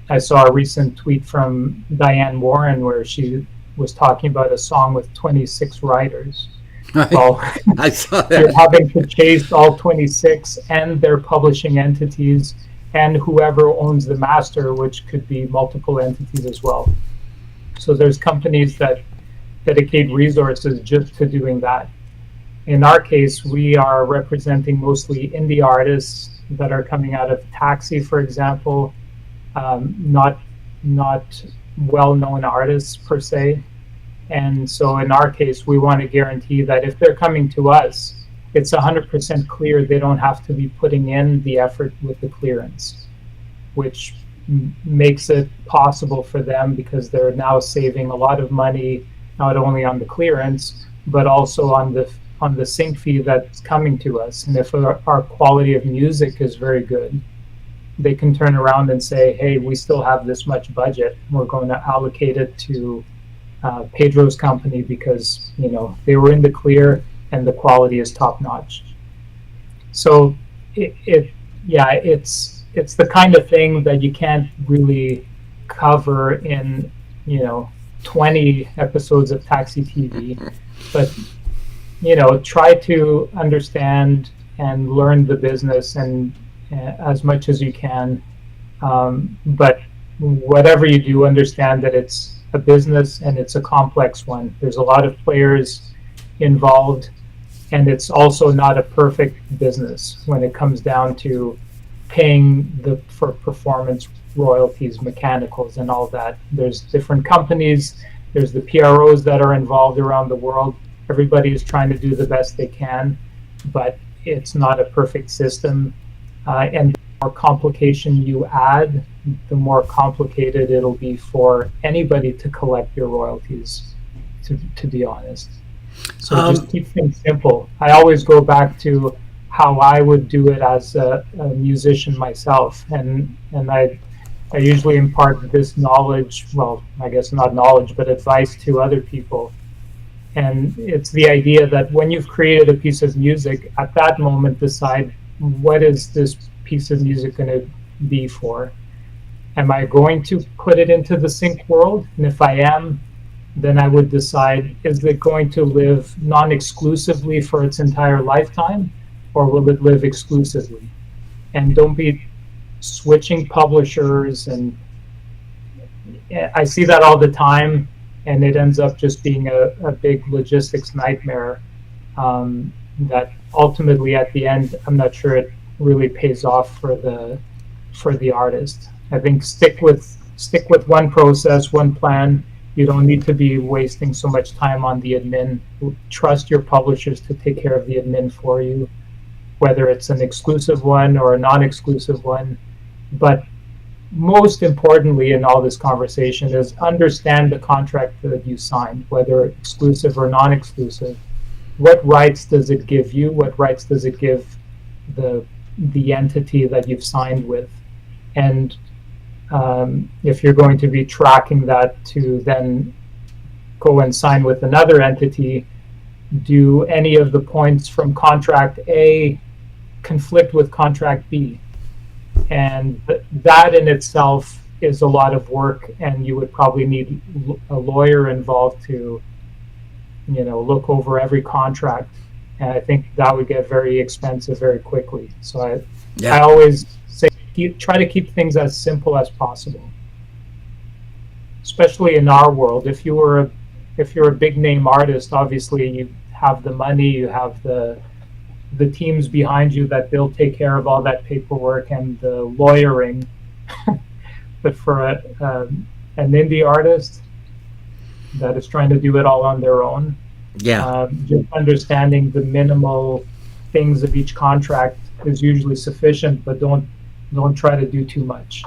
I saw a recent tweet from Diane Warren where she was talking about a song with 26 writers. Right. Well, I saw that. You're having to chase all 26 and their publishing entities and whoever owns the master, which could be multiple entities as well. So there's companies that dedicate resources just to doing that. In our case, we are representing mostly indie artists that are coming out of Taxi, for example, not well-known artists per se. And so in our case, we want to guarantee that if they're coming to us, it's 100% clear they don't have to be putting in the effort with the clearance, which makes it possible for them because they're now saving a lot of money, not only on the clearance, but also on the sync fee that's coming to us. And if our quality of music is very good, they can turn around and say, hey, we still have this much budget. We're going to allocate it to Pedro's company because, you know, they were in the clear and the quality is top notch. So it's the kind of thing that you can't really cover in, 20 episodes of TAXITV, but try to understand and learn the business and as much as you can. But whatever you do, understand that it's a business and it's a complex one. There's a lot of players involved, and it's also not a perfect business when it comes down to paying for performance royalties, mechanicals, and all that. There's different companies. There's the PROs that are involved around the world. Everybody is trying to do the best they can, but it's not a perfect system. And the more complication you add, the more complicated it'll be for anybody to collect your royalties, to be honest. So just keep things simple. I always go back to how I would do it as a musician myself, and I usually impart this knowledge, well, I guess not knowledge, but advice to other people. And it's the idea that when you've created a piece of music, at that moment decide, what is this piece of music going to be for? Am I going to put it into the sync world? And if I am, then I would decide, is it going to live non-exclusively for its entire lifetime, or will it live exclusively? And don't be switching publishers. And I see that all the time, and it ends up just being a big logistics nightmare that ultimately at the end, I'm not sure it really pays off for the artist. I think stick with one process, one plan. You don't need to be wasting so much time on the admin. Trust your publishers to take care of the admin for you, whether it's an exclusive one or a non-exclusive one. But most importantly in all this conversation is understand the contract that you signed, whether exclusive or non-exclusive. What rights does it give you? What rights does it give the entity that you've signed with? And if you're going to be tracking that to then go and sign with another entity, do any of the points from contract A conflict with contract B? And that in itself is a lot of work, and you would probably need a lawyer involved to look over every contract, and I think that would get very expensive very quickly. So I always say try to keep things as simple as possible, especially in our world. If you're a big name artist, obviously you have the money, you have the teams behind you that they'll take care of all that paperwork and the lawyering. But for an indie artist that is trying to do it all on their own, just understanding the minimal things of each contract is usually sufficient, but don't try to do too much.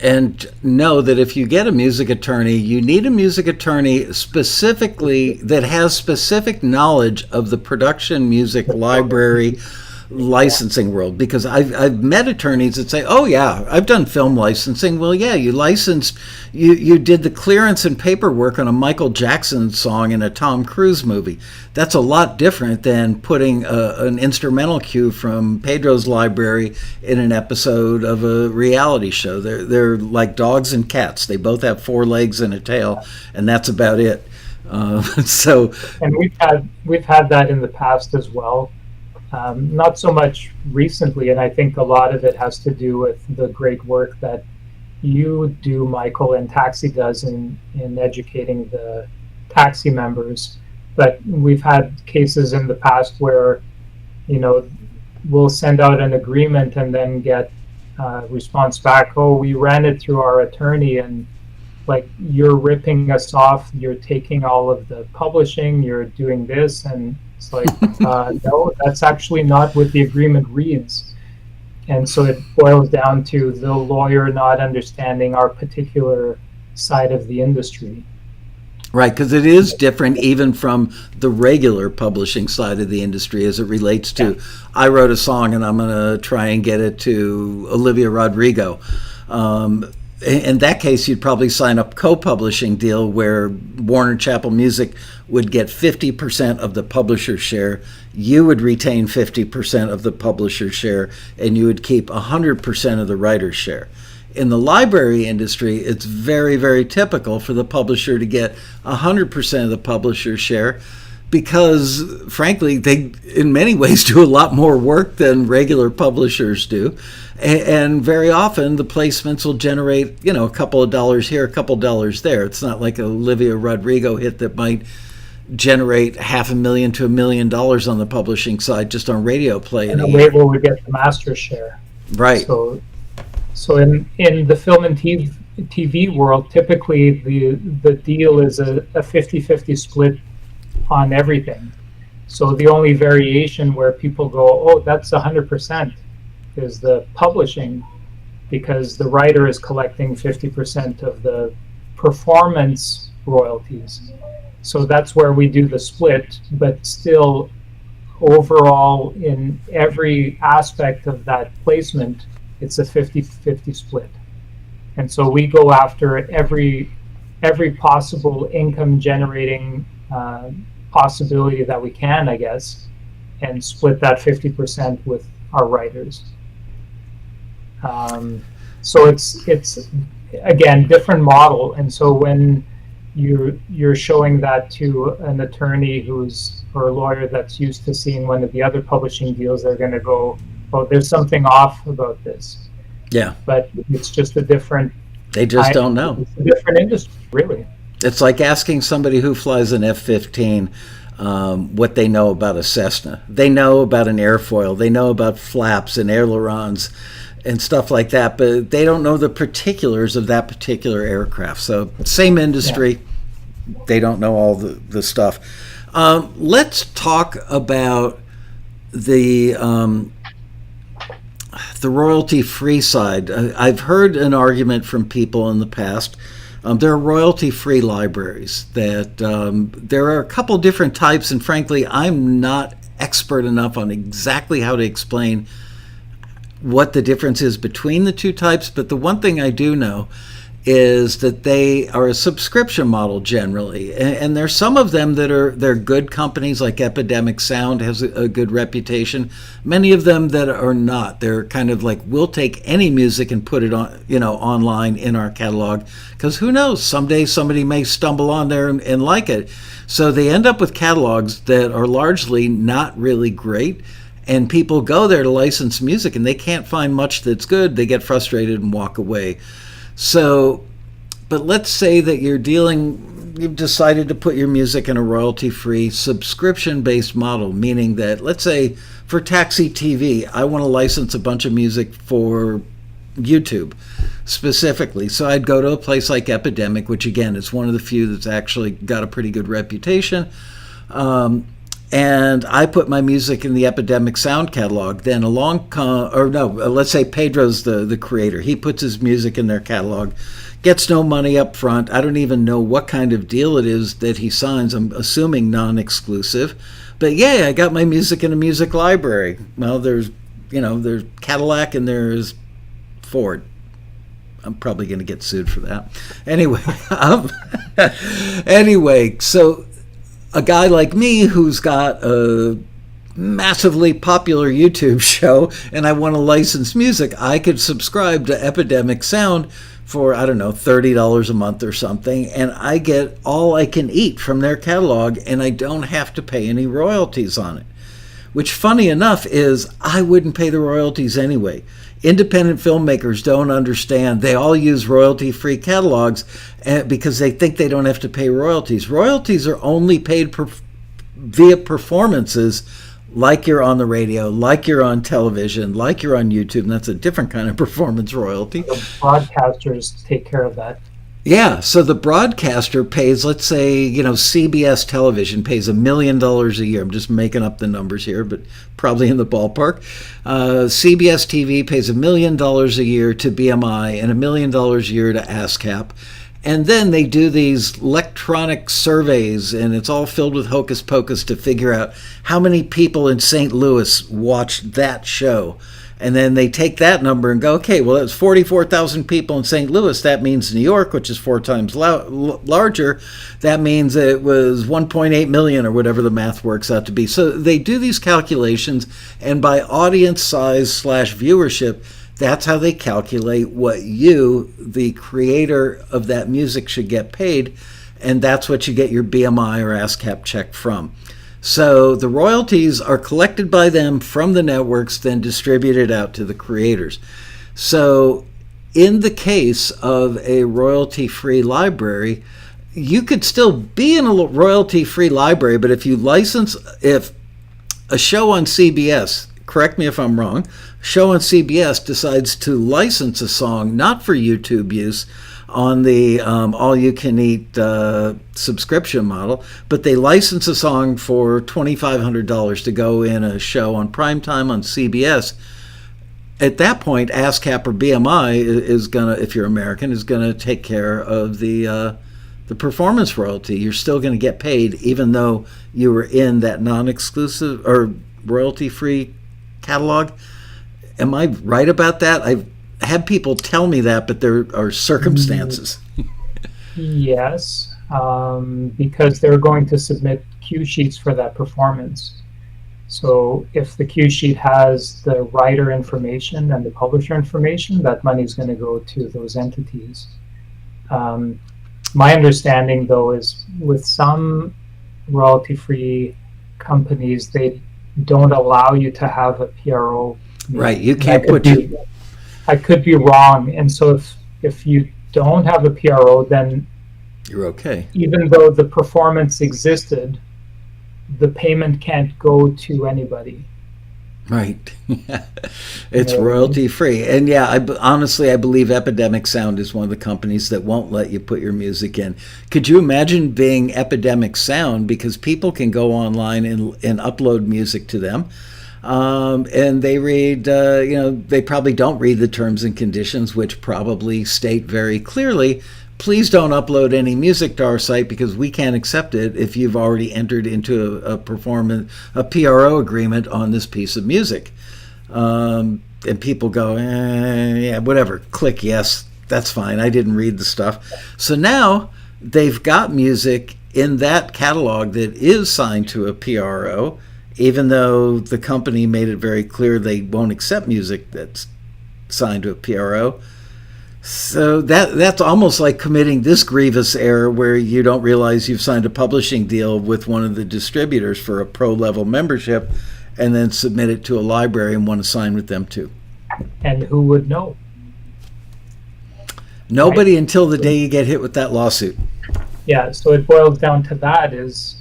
And know that if you get a music attorney, you need a music attorney specifically that has specific knowledge of the production music library licensing world, because I've met attorneys that say, oh yeah, I've done film licensing. Well, yeah, you licensed, you did the clearance and paperwork on a Michael Jackson song in a Tom Cruise movie. That's a lot different than putting an instrumental cue from Pedro's library in an episode of a reality show. They're like dogs and cats. They both have 4 legs and a tail, and that's about it. So, and we've had that in the past as well. Not so much recently, and I think a lot of it has to do with the great work that you do, Michael, and Taxi does in educating the Taxi members. But we've had cases in the past where, we'll send out an agreement and then get response back, oh, we ran it through our attorney, and like, you're ripping us off, you're taking all of the publishing, you're doing this, and it's like, no, that's actually not what the agreement reads. And so it boils down to the lawyer not understanding our particular side of the industry. Right, because it is different even from the regular publishing side of the industry as it relates to, I wrote a song and I'm going to try and get it to Olivia Rodrigo. In that case, you'd probably sign up co-publishing deal where Warner Chappell Music would get 50% of the publisher share, you would retain 50% of the publisher share, and you would keep 100% of the writer's share. In the library industry, it's very, very typical for the publisher to get 100% of the publisher's share, because frankly, they in many ways do a lot more work than regular publishers do. And very often the placements will generate, a couple of dollars here, a couple of dollars there. It's not like a Olivia Rodrigo hit that might generate $500,000 to $1 million on the publishing side just on radio play. And the label would get the master share. Right. So in the film and TV world, typically the deal is a 50-50 split on everything. So the only variation where people go, oh, that's 100%, is the publishing, because the writer is collecting 50% of the performance royalties. So that's where we do the split, but still overall in every aspect of that placement, it's a 50-50 split. And so we go after every possible income generating possibility that we can, I guess, and split that 50% with our writers. So it's again, different model. And so when you're showing that to an attorney or a lawyer that's used to seeing one of the other publishing deals, they're going to go, oh, there's something off about this. Yeah. But it's just a different... They just don't know. It's a different industry, really. It's like asking somebody who flies an F-15 what they know about a Cessna. They know about an airfoil. They know about flaps and ailerons and stuff like that, but they don't know the particulars of that particular aircraft. So same industry, they don't know all the stuff. Let's talk about the royalty-free side. I've heard an argument from people in the past. There are royalty-free libraries that there are a couple different types, and frankly, I'm not expert enough on exactly how to explain what the difference is between the two types, but the one thing I do know is that they are a subscription model generally, and there's some of them they're good companies, like Epidemic Sound has a good reputation. Many of them that are not. They're kind of like, we'll take any music and put it on, online in our catalog, because who knows, someday somebody may stumble on there and like it. So they end up with catalogs that are largely not really great, and people go there to license music and they can't find much that's good. They get frustrated and walk away. So, but let's say that you've decided to put your music in a royalty-free subscription-based model, meaning that, let's say for TAXITV, I want to license a bunch of music for YouTube specifically. So I'd go to a place like Epidemic, which again is one of the few that's actually got a pretty good reputation. and I put my music in the Epidemic Sound catalog. Then let's say Pedro's the creator. He puts his music in their catalog, gets no money up front. I don't even know what kind of deal it is that he signs. I'm assuming non-exclusive. But yeah, I got my music in a music library. Well, there's Cadillac and there's Ford. I'm probably going to get sued for that. Anyway, so a guy like me who's got a massively popular YouTube show and I want to license music, I could subscribe to Epidemic Sound for, I don't know, $30 a month or something, and I get all I can eat from their catalog, and I don't have to pay any royalties on it. Which, funny enough, is I wouldn't pay the royalties anyway. Independent filmmakers don't understand. They all use royalty-free catalogs because they think they don't have to pay royalties. Royalties are only paid via performances, like you're on the radio, like you're on television, like you're on YouTube, and that's a different kind of performance royalty. The broadcasters take care of that. Yeah, so the broadcaster pays, let's say, CBS television pays $1 million a year. I'm just making up the numbers here, but probably in the ballpark. CBS TV pays $1 million a year to BMI and $1 million a year to ASCAP. And then they do these electronic surveys, and it's all filled with hocus pocus to figure out how many people in St. Louis watched that show. And then they take that number and go, okay, well, that's 44,000 people in St. Louis. That means New York, which is 4 times larger. That means it was 1.8 million or whatever the math works out to be. So they do these calculations, and by audience size / viewership, that's how they calculate what you, the creator of that music, should get paid. And that's what you get your BMI or ASCAP check from. So the royalties are collected by them from the networks, then distributed out to the creators. So in the case of a royalty-free library, you could still be in a royalty-free library, but if a show on CBS, correct me if I'm wrong, show on CBS decides to license a song, not for YouTube use, on the all-you-can-eat subscription model, but they license a song for $2,500 to go in a show on primetime on CBS. At that point, ASCAP or BMI is gonna, if you're American, is gonna take care of the performance royalty. You're still gonna get paid, even though you were in that non-exclusive or royalty-free catalog. Am I right about that? I've had people tell me that, but there are circumstances. Yes, because they're going to submit cue sheets for that performance. So if the cue sheet has the writer information and the publisher information, that money is going to go to those entities. My understanding, though, is with some royalty-free companies, they don't allow you to have a PRO. Right, you can't I could be wrong, and so if you don't have a PRO, then you're okay. Even though the performance existed, the payment can't go to anybody. Right. It's royalty free. And yeah, honestly, I believe Epidemic Sound is one of the companies that won't let you put your music in. Could you imagine being Epidemic Sound? Because people can go online and upload music to them. And they read, they probably don't read the terms and conditions, which probably state very clearly, please don't upload any music to our site because we can't accept it if you've already entered into a PRO agreement on this piece of music. And people go, yeah, whatever, click yes, that's fine, I didn't read the stuff. So now they've got music in that catalog that is signed to a PRO, even though the company made it very clear they won't accept music that's signed to a PRO. So that's almost like committing this grievous error where you don't realize you've signed a publishing deal with one of the distributors for a pro-level membership and then submit it to a library and want to sign with them too. And who would know? Nobody, right? Until the day you get hit with that lawsuit. Yeah, so it boils down to that is,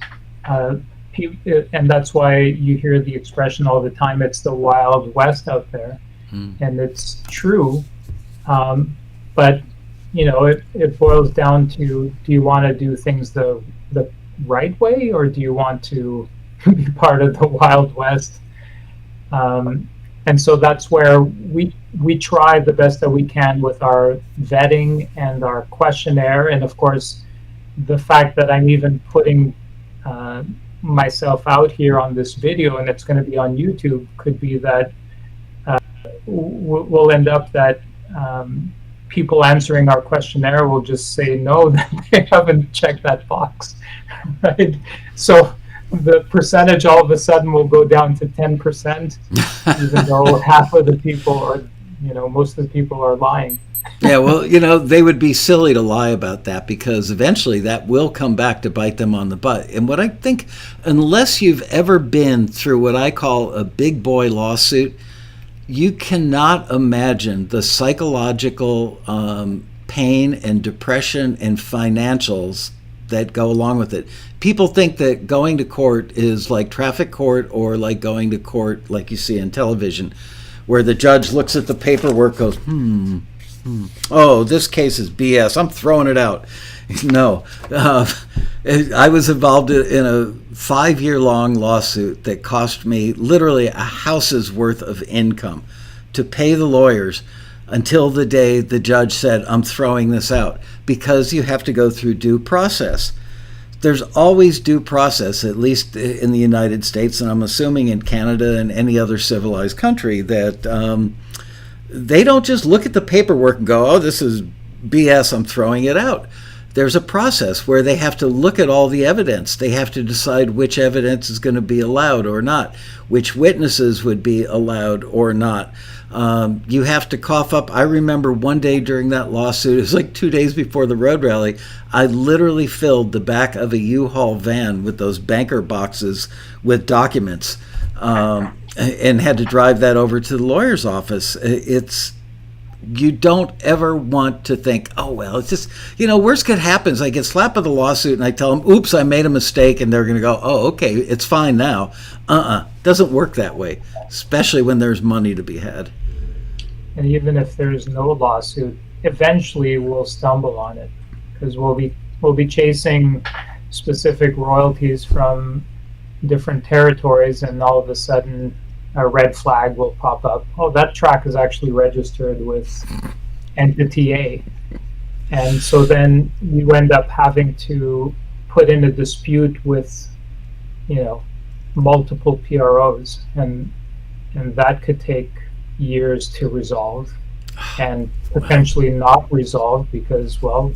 and that's why you hear the expression all the time, it's the Wild West out there. And it's true. But, it boils down to, do you want to do things the right way, or do you want to be part of the Wild West. And so that's where we try the best that we can with our vetting and our questionnaire. And of course, the fact that I'm even putting myself out here on this video and it's going to be on YouTube could be that we'll end up that people answering our questionnaire will just say no, that they haven't checked that box, right? So the percentage all of a sudden will go down to 10%, even though half of the people are, most of the people are lying. Yeah, well, they would be silly to lie about that because eventually that will come back to bite them on the butt. And what I think, unless you've ever been through what I call a big boy lawsuit, you cannot imagine the psychological pain and depression and financials that go along with it. People think that going to court is like traffic court or like going to court like you see on television, where the judge looks at the paperwork, goes, oh, this case is BS, I'm throwing it out. No. I was involved in a 5-year-long lawsuit that cost me literally a house's worth of income to pay the lawyers until the day the judge said, I'm throwing this out, because you have to go through due process. There's always due process, at least in the United States, and I'm assuming in Canada and any other civilized country, that they don't just look at the paperwork and go, oh, this is BS, I'm throwing it out. There's a process where they have to look at all the evidence. They have to decide which evidence is going to be allowed or not, which witnesses would be allowed or not. You have to cough up. I remember one day during that lawsuit, it was like 2 days before the road rally, I literally filled the back of a U-Haul van with those banker boxes with documents and had to drive that over to the lawyer's office. You don't ever want to think, oh, well, it's just, worst could happen is I get slapped with a lawsuit and I tell them, oops, I made a mistake, and they're going to go, oh, okay, it's fine now. Doesn't work that way, especially when there's money to be had. And even if there's no lawsuit, eventually we'll stumble on it, because we'll be chasing specific royalties from different territories, and all of a sudden a red flag will pop up. Oh, that track is actually registered with entity A. And so then you end up having to put in a dispute with, multiple PROs. And that could take years to resolve, and potentially not resolve because, well,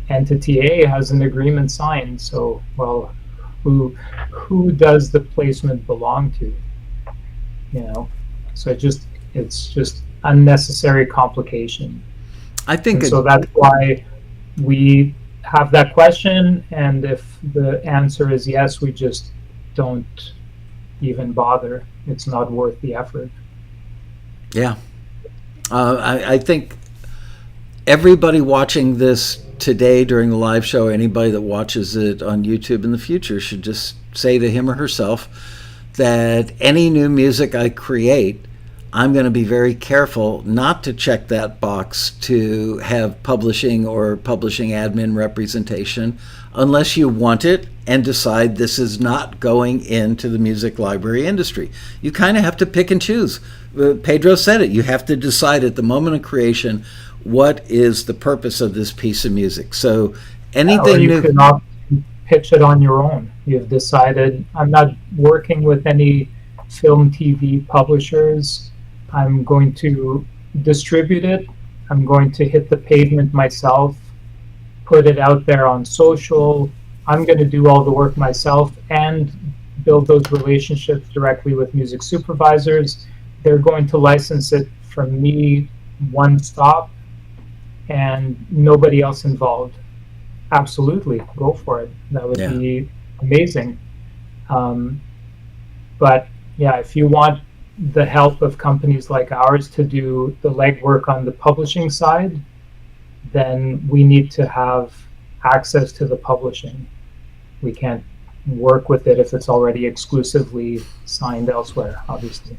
entity A has an agreement signed. So, well, who does the placement belong to? So it's just unnecessary complication. I think so that's why we have that question, and if the answer is yes, we just don't even bother. It's not worth the effort. Yeah. I think everybody watching this today during the live show, anybody that watches it on YouTube in the future, should just say to him or herself that any new music I create, I'm going to be very careful not to check that box to have publishing or publishing admin representation unless you want it and decide this is not going into the music library industry. You kind of have to pick and choose. Pedro said it. You have to decide at the moment of creation, what is the purpose of this piece of music? So anything new... cannot pitch it on your own. You've decided, I'm not working with any film, TV publishers. I'm going to distribute it. I'm going to hit the pavement myself, put it out there on social. I'm going to do all the work myself and build those relationships directly with music supervisors. They're going to license it from me, one stop, and nobody else involved. Absolutely, go for it. That would be amazing. But yeah, if you want the help of companies like ours to do the legwork on the publishing side, then we need to have access to the publishing. We can't work with it if it's already exclusively signed elsewhere, obviously.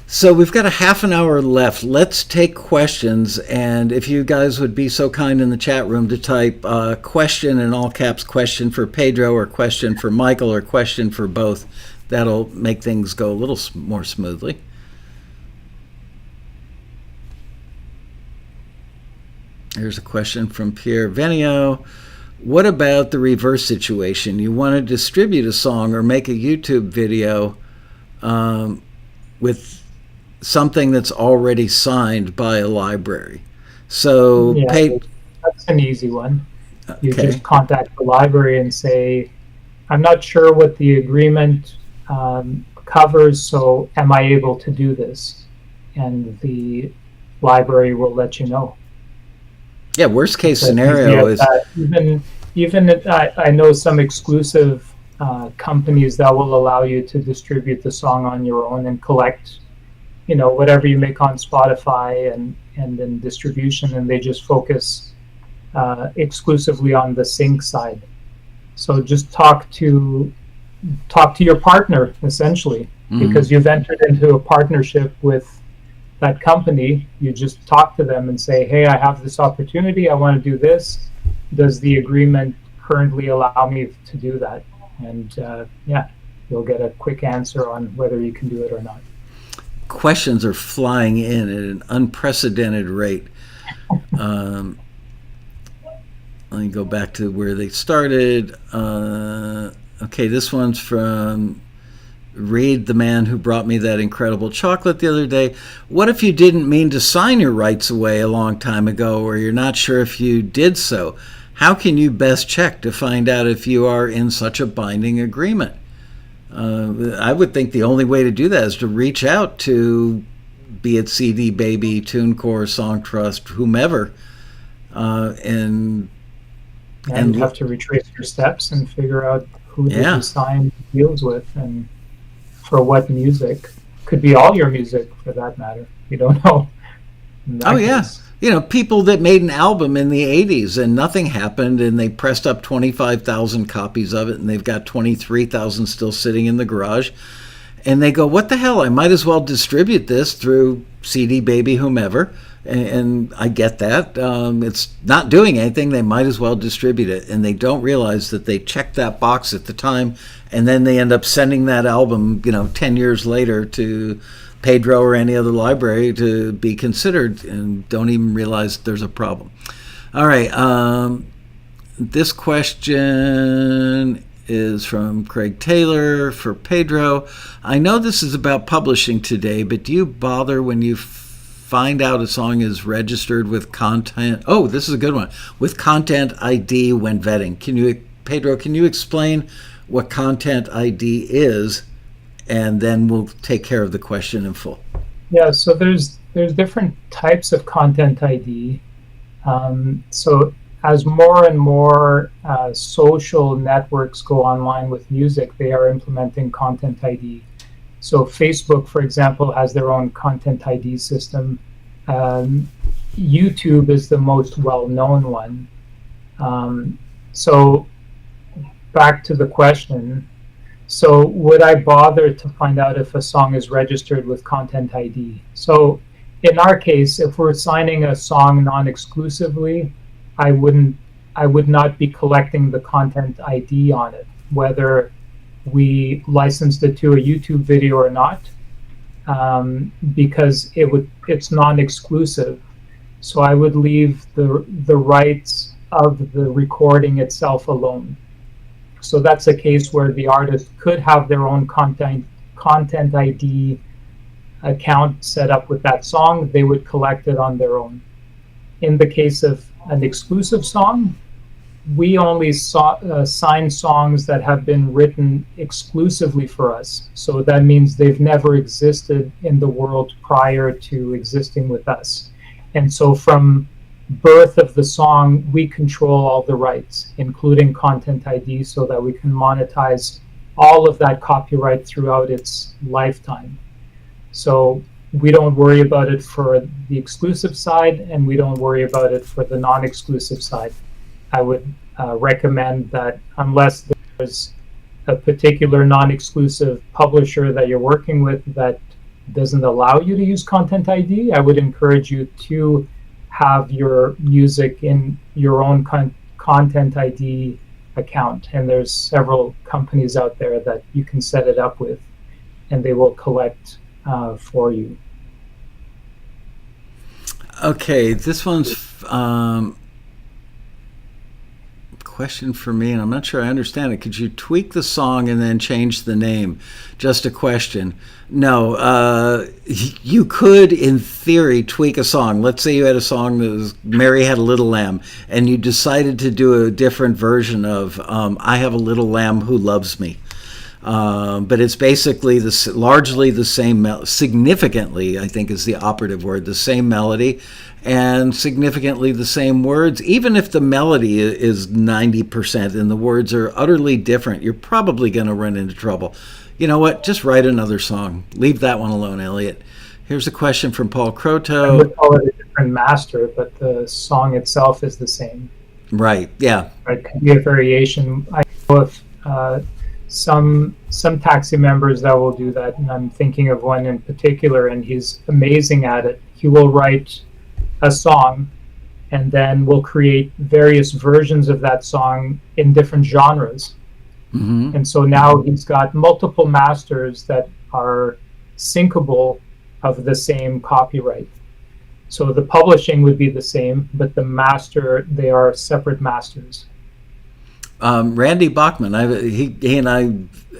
So we've got a half an hour left. Let's take questions, and if you guys would be so kind in the chat room to type question in all caps, question for Pedro, or question for Michael, or question for both, that'll make things go a little more smoothly. Here's a question from Pierre Venio. What about the reverse situation? You want to distribute a song or make a YouTube video with something that's already signed by a library. So yeah, that's an easy one. You okay. just contact the library and say, I'm not sure what the agreement covers, so am I able to do this? And the library will let you know. Yeah, worst case scenario is I know some exclusive companies that will allow you to distribute the song on your own and collect, whatever you make on Spotify and in distribution, and they just focus exclusively on the sync side. So just talk to your partner, essentially, because you've entered into a partnership with that company. You just talk to them and say, hey, I have this opportunity, I want to do this. Does the agreement currently allow me to do that? And you'll get a quick answer on whether you can do it or not. Questions are flying in at an unprecedented rate. Let me go back to where they started. Okay, this one's from Reed, the man who brought me that incredible chocolate the other day. What if you didn't mean to sign your rights away a long time ago, or you're not sure if you did so? How can you best check to find out if you are in such a binding agreement? I would think the only way to do that is to reach out to, be it CD Baby, TuneCore, Song Trust, whomever, and you have to retrace your steps and figure out who did you sign deals with and for what music. Could be all your music for that matter. You don't know. Oh, yes. People that made an album in the 80s and nothing happened, and they pressed up 25,000 copies of it, and they've got 23,000 still sitting in the garage. And they go, what the hell? I might as well distribute this through CD Baby, whomever. And I get that. It's not doing anything. They might as well distribute it. And they don't realize that they checked that box at the time, and then they end up sending that album, 10 years later to Pedro or any other library to be considered, and don't even realize there's a problem. All right. This question is from Craig Taylor for Pedro. I know this is about publishing today, but do you bother when you find out a song is registered with content? Oh, this is a good one. With content ID when vetting. Pedro, can you explain what content ID is? And then we'll take care of the question in full. Yeah, so there's different types of content ID. So as more and more social networks go online with music, they are implementing content ID. So Facebook, for example, has their own content ID system. YouTube is the most well-known one. So back to the question. So would I bother to find out if a song is registered with content ID? So in our case, if we're signing a song non-exclusively, I would not be collecting the content ID on it, whether we licensed it to a YouTube video or not, because it's non-exclusive. So I would leave the rights of the recording itself alone. So that's a case where the artist could have their own content ID account set up with that song. They would collect it on their own. In the case of an exclusive song, we only sign songs that have been written exclusively for us. So that means they've never existed in the world prior to existing with us. And so from birth of the song, we control all the rights, including content ID, so that we can monetize all of that copyright throughout its lifetime. So we don't worry about it for the exclusive side, and we don't worry about it for the non-exclusive side. I would recommend that unless there's a particular non-exclusive publisher that you're working with that doesn't allow you to use Content ID, I would encourage you to have your music in your own Content ID account. And there's several companies out there that you can set it up with, and they will collect for you. Okay, this one's question for me, and I'm not sure I understand it. Could you tweak the song and then change the name? Just a question. No, you could, in theory, tweak a song. Let's say you had a song that was Mary Had a Little Lamb, and you decided to do a different version of I Have a Little Lamb Who Loves Me. But it's basically largely the same, significantly, I think is the operative word, the same melody and significantly the same words. Even if the melody is 90% and the words are utterly different, you're probably going to run into trouble. You know what? Just write another song. Leave that one alone, Elliot. Here's a question from Paul Croto. I would call it a different master, but the song itself is the same. Right, yeah. It could be a variation. I know of some taxi members that will do that, and I'm thinking of one in particular, and he's amazing at it. He will write a song and then will create various versions of that song in different genres. Mm-hmm. And so now he's got multiple masters that are syncable of the same copyright. So the publishing would be the same, but the master, they are separate masters. Randy Bachman, he and I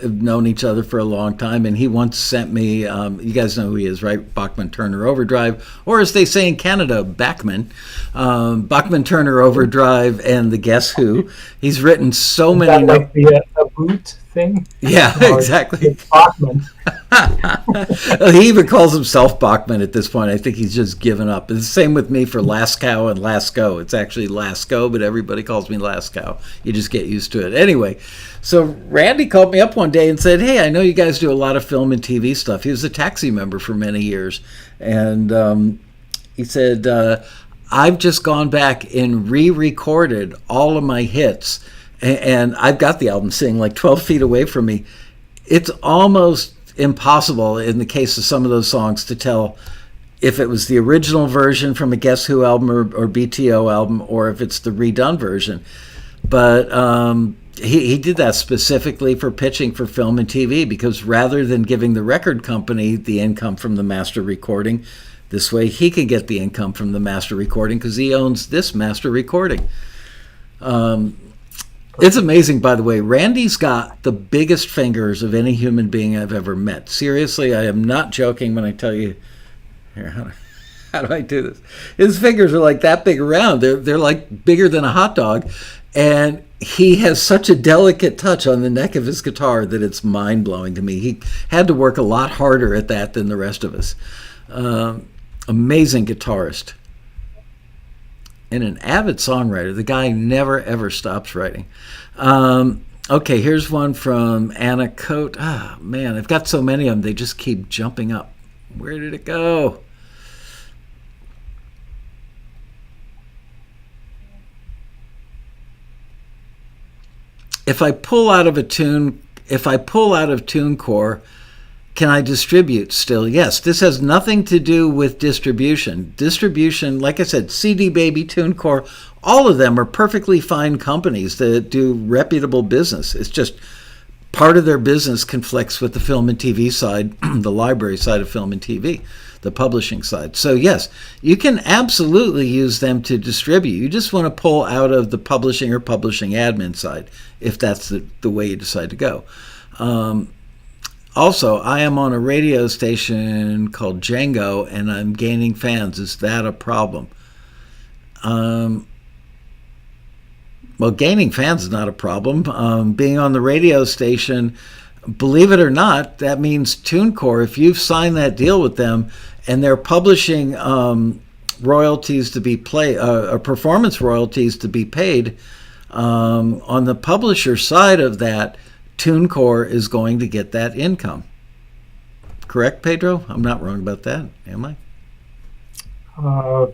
have known each other for a long time, and he once sent me, you guys know who he is, right? Bachman Turner Overdrive, or as they say in Canada, Bachman. Bachman Turner Overdrive and the Guess Who. He's written so many... like the boot thing? Yeah, exactly. It's Bachman. He even calls himself Bachman at this point. I think he's just given up. It's the same with me for Lascow and Lasco. It's actually Lasco, but everybody calls me Lascow. You just get used to it. Anyway, so Randy called me up one day and said, hey, I know you guys do a lot of film and TV stuff. He was a Taxi member for many years. And he said, I've just gone back and re-recorded all of my hits. And I've got the album sitting like 12 feet away from me. It's almost impossible in the case of some of those songs to tell if it was the original version from a Guess Who album or BTO album, or if it's the redone version. But he did that specifically for pitching for film and TV, because rather than giving the record company the income from the master recording, this way he can get the income from the master recording because he owns this master recording. It's amazing, by the way. Randy's got the biggest fingers of any human being I've ever met. Seriously, I am not joking when I tell you. Here, how do I do this? His fingers are like that big around. They're like bigger than a hot dog. And he has such a delicate touch on the neck of his guitar that it's mind-blowing to me. He had to work a lot harder at that than the rest of us. Amazing guitarist. And an avid songwriter. The guy never, ever stops writing. Okay, here's one from Anna Coate. Ah, man, I've got so many of them. They just keep jumping up. Where did it go? If I pull out of TuneCore, can I distribute still? Yes, this has nothing to do with distribution. Distribution, like I said, CD Baby, TuneCore, all of them are perfectly fine companies that do reputable business. It's just part of their business conflicts with the film and TV side, the library side of film and TV, the publishing side. So yes, you can absolutely use them to distribute. You just want to pull out of the publishing or publishing admin side, if that's the way you decide to go. Also, I am on a radio station called Django, and I'm gaining fans. Is that a problem? Well, gaining fans is not a problem. Being on the radio station, believe it or not, that means TuneCore. If you've signed that deal with them and they're publishing royalties to be performance royalties to be paid, on the publisher side of that, TuneCore is going to get that income. Correct, Pedro? I'm not wrong about that, am I? I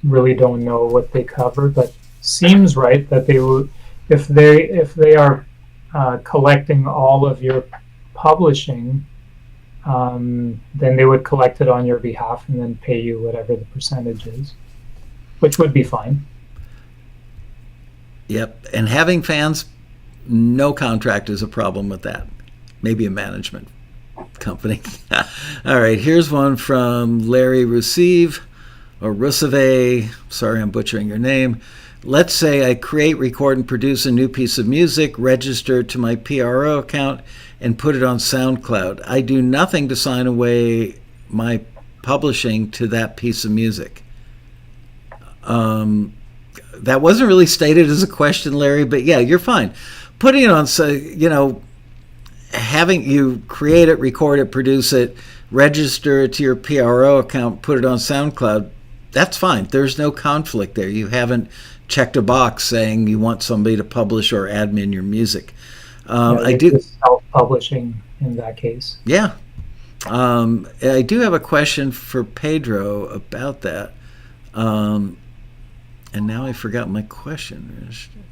really don't know what they cover, but seems right that they would, if they are collecting all of your publishing, then they would collect it on your behalf and then pay you whatever the percentage is, which would be fine. Yep. And having fans, no contract is a problem with that. Maybe a management company. All right, here's one from Larry Rusive, or Rusave. Sorry, I'm butchering your name. Let's say I create, record, and produce a new piece of music, register it to my PRO account, and put it on SoundCloud. I do nothing to sign away my publishing to that piece of music. That wasn't really stated as a question, Larry, but yeah, you're fine. Putting it on, so having you create it, record it, produce it, register it to your PRO account, put it on SoundCloud, that's fine. There's no conflict there. You haven't checked a box saying you want somebody to publish or admin your music. I do self-publishing in that case. Yeah. I do have a question for Pedro about that. And now I forgot my question.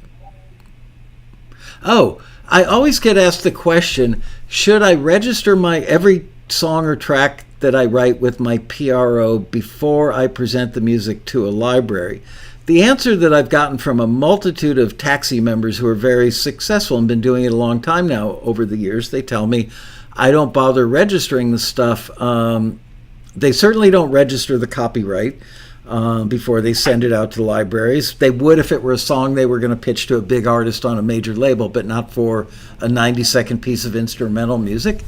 Oh, I always get asked the question, should I register my every song or track that I write with my PRO before I present the music to a library? The answer that I've gotten from a multitude of taxi members who are very successful and been doing it a long time now over the years, they tell me, I don't bother registering the stuff. They certainly don't register the copyright before they send it out to the libraries. They would if it were a song they were going to pitch to a big artist on a major label, but not for a 90-second piece of instrumental music.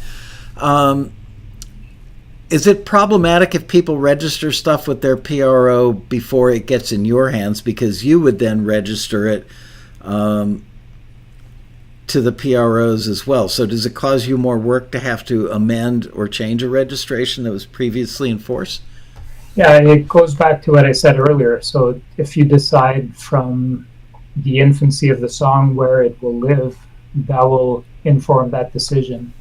Is it problematic if people register stuff with their PRO before it gets in your hands, because you would then register it to the PROs as well? So does it cause you more work to have to amend or change a registration that was previously in force? Yeah, it goes back to what I said earlier. So if you decide from the infancy of the song where it will live, that will inform that decision.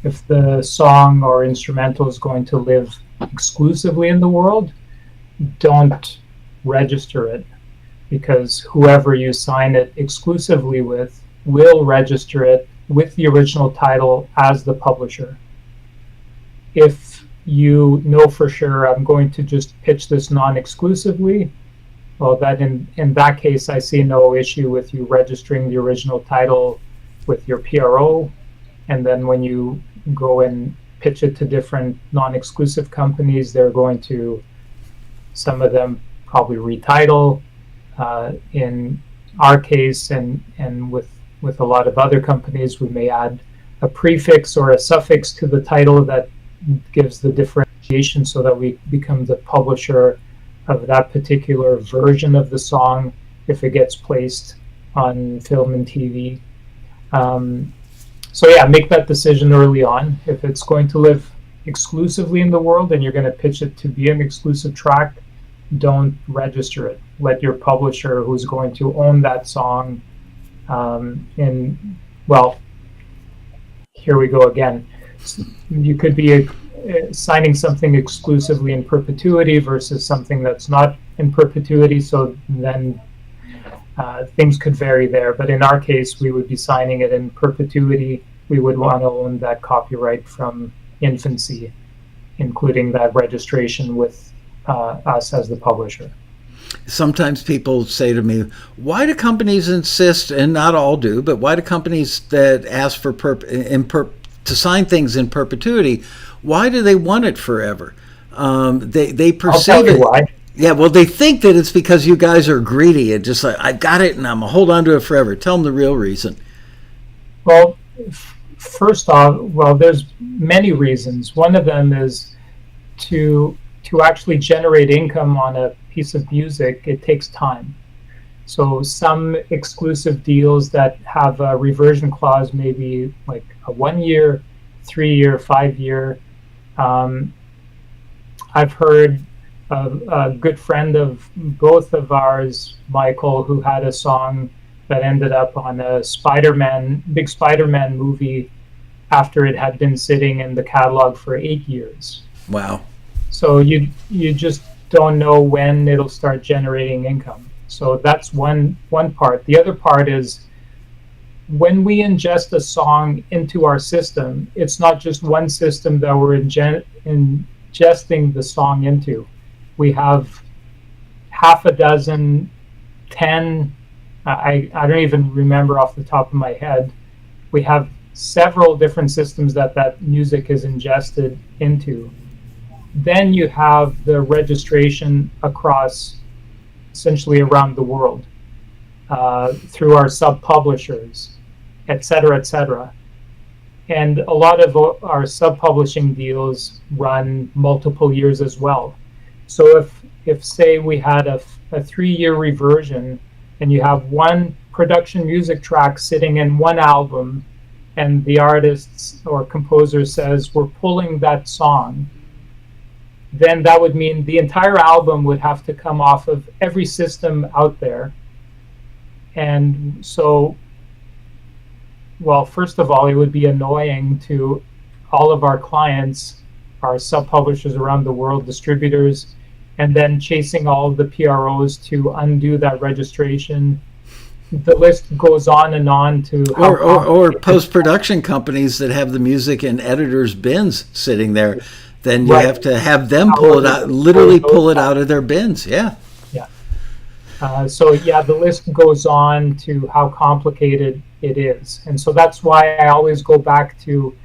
If the song or instrumental is going to live exclusively in the world, don't register it, because whoever you sign it exclusively with will register it with the original title as the publisher. If you know for sure I'm going to just pitch this non-exclusively, well, that in that case, I see no issue with you registering the original title with your PRO, and then when you go and pitch it to different non-exclusive companies, they're going to, some of them probably retitle. In our case, and with a lot of other companies, we may add a prefix or a suffix to the title that gives the differentiation so that we become the publisher of that particular version of the song if it gets placed on film and TV. So yeah, make that decision early on. If it's going to live exclusively in the world and you're going to pitch it to be an exclusive track, don't register it. Let your publisher, who's going to own that song, well, here we go again. You could be signing something exclusively in perpetuity versus something that's not in perpetuity, so then things could vary there. But in our case, we would be signing it in perpetuity. We would want to own that copyright from infancy, including that registration with us as the publisher. Sometimes people say to me, why do companies insist, and not all do, but why do companies that ask for to sign things in perpetuity, why do they want it forever? They perceive I'll tell you why. Yeah, well, they think that it's because you guys are greedy and just like, I've got it and I'm going to hold on to it forever. Tell them the real reason. Well, first off, there's many reasons. One of them is to actually generate income on a piece of music, it takes time. So some exclusive deals that have a reversion clause, maybe like a 1 year, 3 year, 5 year. I've heard a good friend of both of ours, Michael, who had a song that ended up on a big Spider-Man movie after it had been sitting in the catalog for 8 years. Wow. So you just don't know when it'll start generating income. So that's one part. The other part is when we ingest a song into our system, it's not just one system that we're ingesting the song into. We have half a dozen, 10, I don't even remember off the top of my head. We have several different systems that music is ingested into. Then you have the registration across, essentially around the world, through our sub-publishers, et cetera, et cetera. And a lot of our sub-publishing deals run multiple years as well. So if say we had a 3-year reversion, and you have one production music track sitting in one album, and the artist or composer says, we're pulling that song, then that would mean the entire album would have to come off of every system out there. And so, well, first of all, it would be annoying to all of our clients, our sub-publishers around the world, distributors, and then chasing all of the PROs to undo that registration. The list goes on and on to or post-production companies that have the music in editors' bins sitting there. Then you have to have them pull it out, literally pull it out of their bins. Yeah. So the list goes on to how complicated it is. And so that's why I always go back to,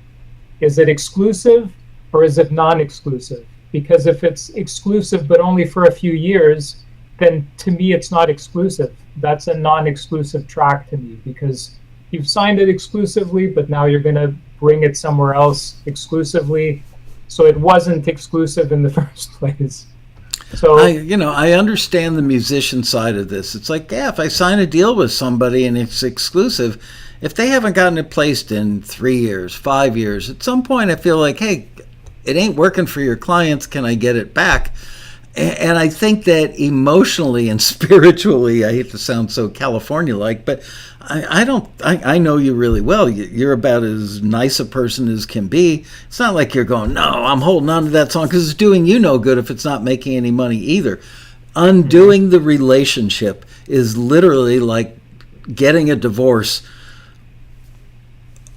is it exclusive or is it non-exclusive? Because if it's exclusive but only for a few years, then to me it's not exclusive. That's a non-exclusive track to me, because you've signed it exclusively, but now you're going to bring it somewhere else exclusively. So it wasn't exclusive in the first place. So I understand the musician side of this. It's like, if I sign a deal with somebody and it's exclusive, if they haven't gotten it placed in 3 years, 5 years, at some point I feel like, hey, it ain't working for your clients. Can I get it back? And I think that emotionally and spiritually, I hate to sound so California-like, but I know you really well. You're about as nice a person as can be. It's not like you're going, no, I'm holding on to that song because it's doing you no good if it's not making any money either. Undoing the relationship is literally like getting a divorce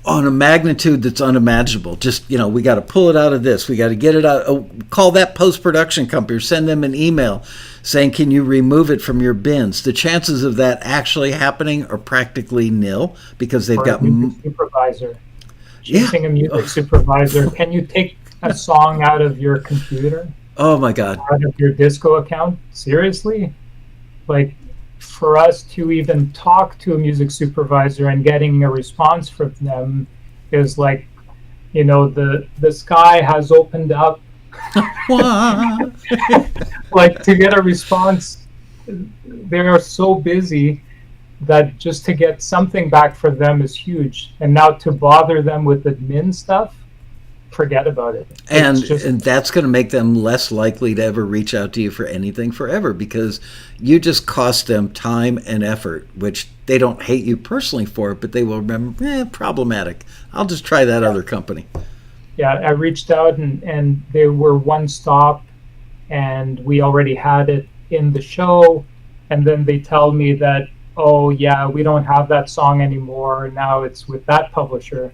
on a magnitude that's unimaginable. Just, we got to pull it out of this. We got to get it out. Oh, call that post-production company or send them an email saying, can you remove it from your bins? The chances of that actually happening are practically nil, because they've got... supervisor. Choosing a music supervisor. Can you take a song out of your computer? Oh, my God. Out of your disco account? Seriously? Like, for us to even talk to a music supervisor and getting a response from them is like, the sky has opened up. Like, to get a response, they are so busy that just to get something back for them is huge. And now to bother them with admin stuff, forget about it. And that's going to make them less likely to ever reach out to you for anything forever, because you just cost them time and effort, which they don't hate you personally for it, but they will remember, problematic. I'll just try that other company. Yeah, I reached out and they were one stop, and we already had it in the show. And then they tell me that, oh yeah, we don't have that song anymore. Now it's with that publisher.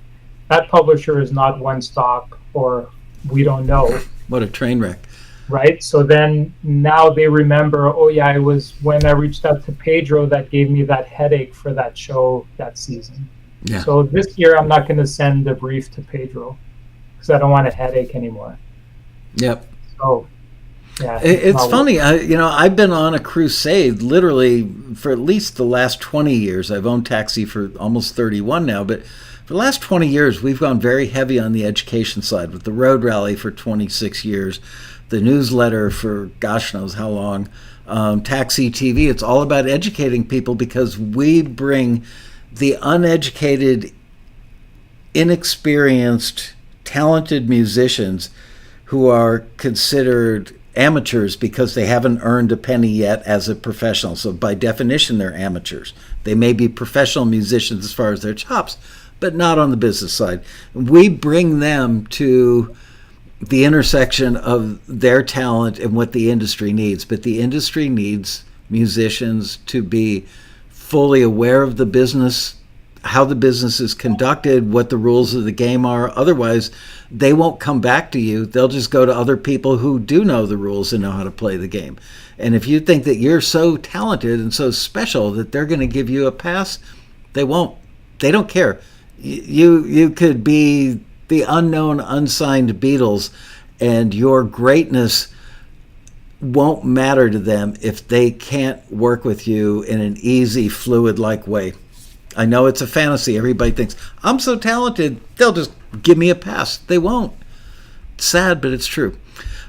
That publisher is not one stop, or we don't know. What a train wreck. Right? So then now they remember, oh yeah, it was when I reached out to Pedro that gave me that headache for that show that season. Yeah. So this year I'm not going to send a brief to Pedro because I don't want a headache anymore. Yep. So yeah. It's funny. I've been on a crusade literally for at least the last 20 years. I've owned Taxi for almost 31 now, but for the last 20 years, we've gone very heavy on the education side with the Road Rally for 26 years, the newsletter for gosh knows how long, TAXITV. It's all about educating people, because we bring the uneducated, inexperienced, talented musicians who are considered amateurs because they haven't earned a penny yet as a professional. So by definition, they're amateurs. They may be professional musicians as far as their chops, but not on the business side. We bring them to the intersection of their talent and what the industry needs. But the industry needs musicians to be fully aware of the business how the business is conducted, what the rules of the game are. Otherwise, they won't come back to you. They'll just go to other people who do know the rules and know how to play the game. And if you think that you're so talented and so special that they're going to give you a pass, they won't. They don't care. You could be the unknown, unsigned Beatles, and your greatness won't matter to them if they can't work with you in an easy, fluid-like way. I know it's a fantasy. Everybody thinks, I'm so talented, they'll just give me a pass. They won't. It's sad, but it's true.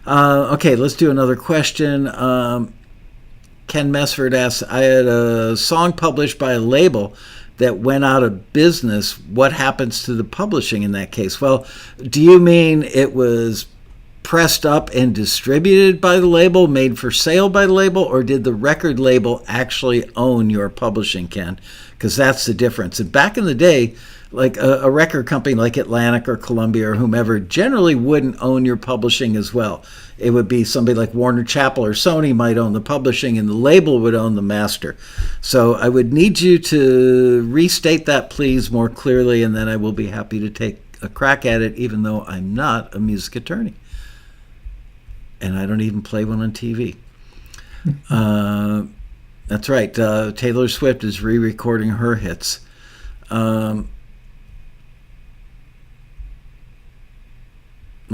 Okay, let's do another question. Ken Messford asks, I had a song published by a label that went out of business. What happens to the publishing in that case? Well, do you mean it was pressed up and distributed by the label, made for sale by the label, or did the record label actually own your publishing, Ken? Because that's the difference. And back in the day, like a record company like Atlantic or Columbia or whomever generally wouldn't own your publishing as well. It would be somebody like Warner Chappell or Sony might own the publishing, and the label would own the master. So I would need you to restate that, please, more clearly, and then I will be happy to take a crack at it, even though I'm not a music attorney. And I don't even play one on TV. That's right. Taylor Swift is re-recording her hits. My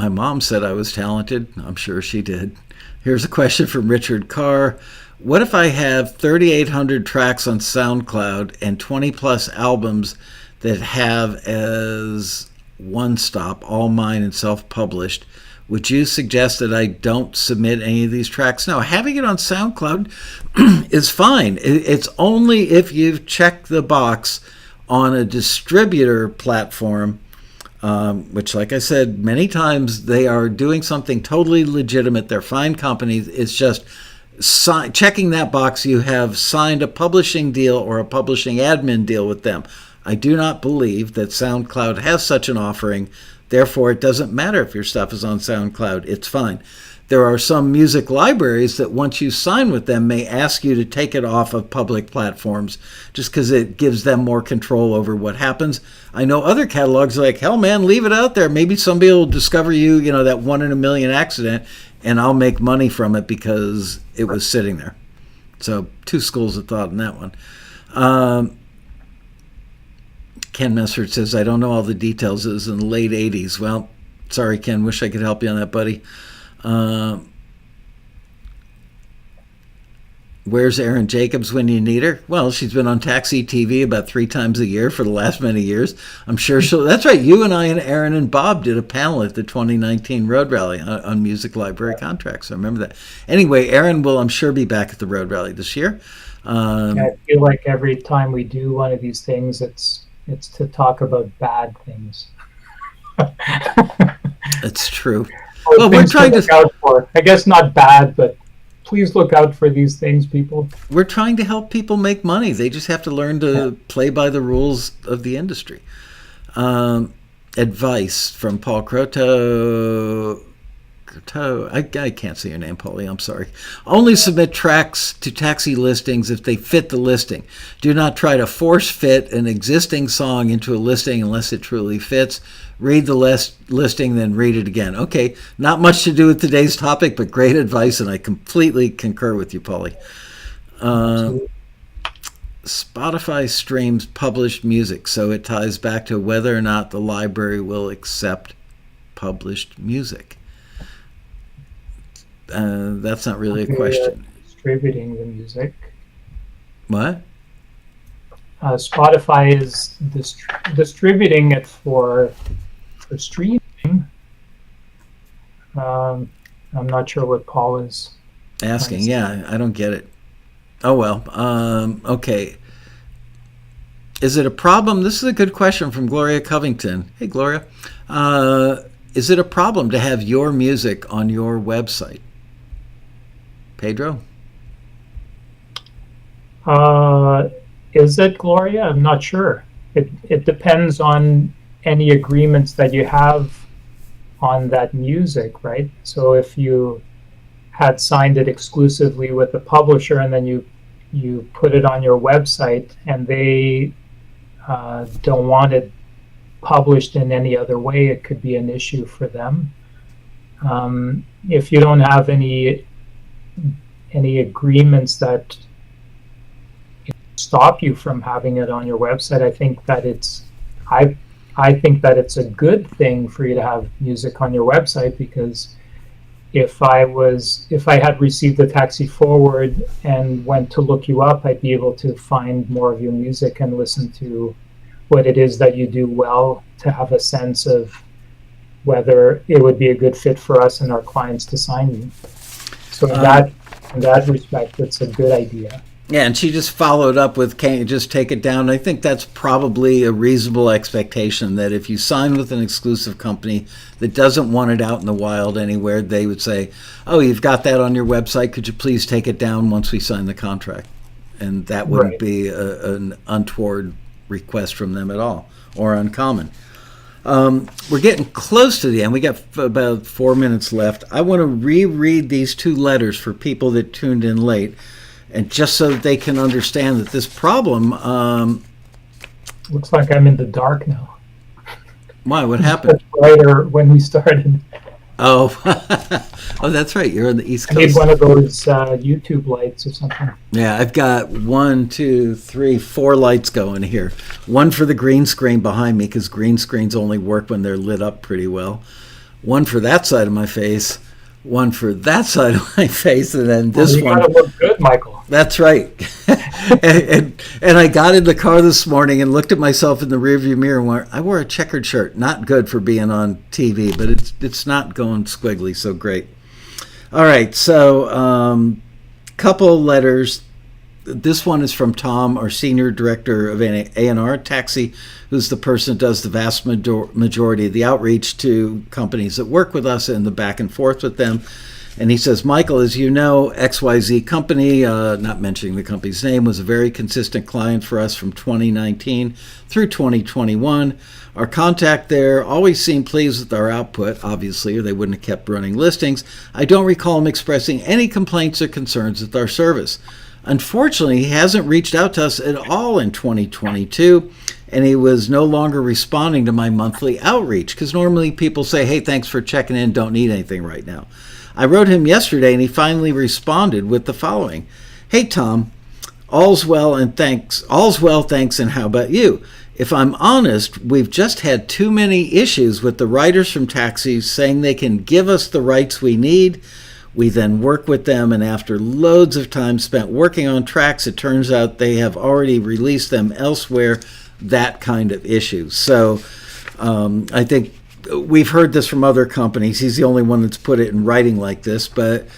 mom said I was talented. I'm sure she did. Here's a question from Richard Carr. What if I have 3,800 tracks on SoundCloud and 20 plus albums that have as one stop, all mine and self-published? Would you suggest that I don't submit any of these tracks? No, having it on SoundCloud is fine. It's only if you've checked the box on a distributor platform, which, like I said, many times they are doing something totally legitimate. They're fine companies. It's just checking that box. You have signed a publishing deal or a publishing admin deal with them. I do not believe that SoundCloud has such an offering. Therefore, it doesn't matter if your stuff is on SoundCloud. It's fine. There are some music libraries that once you sign with them may ask you to take it off of public platforms just because it gives them more control over what happens. I know other catalogs are like, hell, man, leave it out there. Maybe somebody will discover you, that 1 in a million accident, and I'll make money from it because it was sitting there. So 2 schools of thought in that one. Ken Messert says, I don't know all the details. It was in the late 80s. Well, sorry, Ken. Wish I could help you on that, buddy. Where's Erin Jacobs when you need her? Well, she's been on TAXITV about 3 times a year for the last many years. I'm sure she'll... That's right. You and I and Erin and Bob did a panel at the 2019 Road Rally on music library contracts. I remember that. Anyway, Erin will, I'm sure, be back at the Road Rally this year. I feel like every time we do one of these things, it's to talk about bad things. It's true. Well, we're trying to look out for. I guess not bad, but please look out for these things, people. We're trying to help people make money. They just have to learn to play by the rules of the industry. Advice from Paul Croteau. I can't say your name, Paulie. I'm sorry. Only submit tracks to taxi listings if they fit the listing. Do not try to force fit an existing song into a listing unless it truly fits. Read the listing, then read it again. Okay, not much to do with today's topic, but great advice, and I completely concur with you, Paulie. Spotify streams published music, so it ties back to whether or not the library will accept published music. That's not really a question. Distributing the music. What? Spotify is distributing it for streaming. I'm not sure what Paul is asking. Yeah, I don't get it. Oh, well. Okay. Is it a problem? This is a good question from Gloria Covington. Hey, Gloria. Is it a problem to have your music on your website? Pedro? Is it, Gloria? I'm not sure. It depends on any agreements that you have on that music, right? So if you had signed it exclusively with the publisher and then you put it on your website and they don't want it published in any other way, it could be an issue for them. If you don't have any agreements that stop you from having it on your website, I think that I think that it's a good thing for you to have music on your website, because if I had received a taxi forward and went to look you up, I'd be able to find more of your music and listen to what it is that you do well, to have a sense of whether it would be a good fit for us and our clients to sign you. So in that respect, it's a good idea. Yeah, and she just followed up with, can't you just take it down? I think that's probably a reasonable expectation, that if you sign with an exclusive company that doesn't want it out in the wild anywhere, they would say, oh, you've got that on your website, could you please take it down once we sign the contract? And that wouldn't be an untoward request from them at all, or uncommon. We're getting close to the end. We got about 4 minutes left. I want to reread these two letters for people that tuned in late, and just so that they can understand that this problem... Looks like I'm in the dark now. Why? What happened? Brighter when we started. Oh, oh, that's right. You're on the East Coast. I need one of those YouTube lights or something. Yeah, I've got 1, 2, 3, 4 lights going here. One for the green screen behind me, because green screens only work when they're lit up pretty well. One for that side of my face. One for that side of my face, and then this one. You gotta look good, Michael. That's right. and I got in the car this morning and looked at myself in the rearview mirror and went, I wore a checkered shirt. Not good for being on TV, but it's not going squiggly, so great. All right, so couple letters. This one is from Tom, our senior director of A&R at Taxi, who's the person that does the vast majority of the outreach to companies that work with us and the back and forth with them. And he says, Michael, as you know, XYZ company, not mentioning the company's name, was a very consistent client for us from 2019 through 2021. Our contact there always seemed pleased with our output, obviously, or they wouldn't have kept running listings. I don't recall him expressing any complaints or concerns with our service. Unfortunately, he hasn't reached out to us at all in 2022, and he was no longer responding to my monthly outreach, because normally people say, hey, thanks for checking in, don't need anything right now. I wrote him yesterday, and he finally responded with the following. Hey, Tom, all's well, thanks, and how about you? If I'm honest, we've just had too many issues with the writers from Taxis saying they can give us the rights we need. We then work with them, and after loads of time spent working on tracks, it turns out they have already released them elsewhere, that kind of issue. So I think we've heard this from other companies. He's the only one that's put it in writing like this, but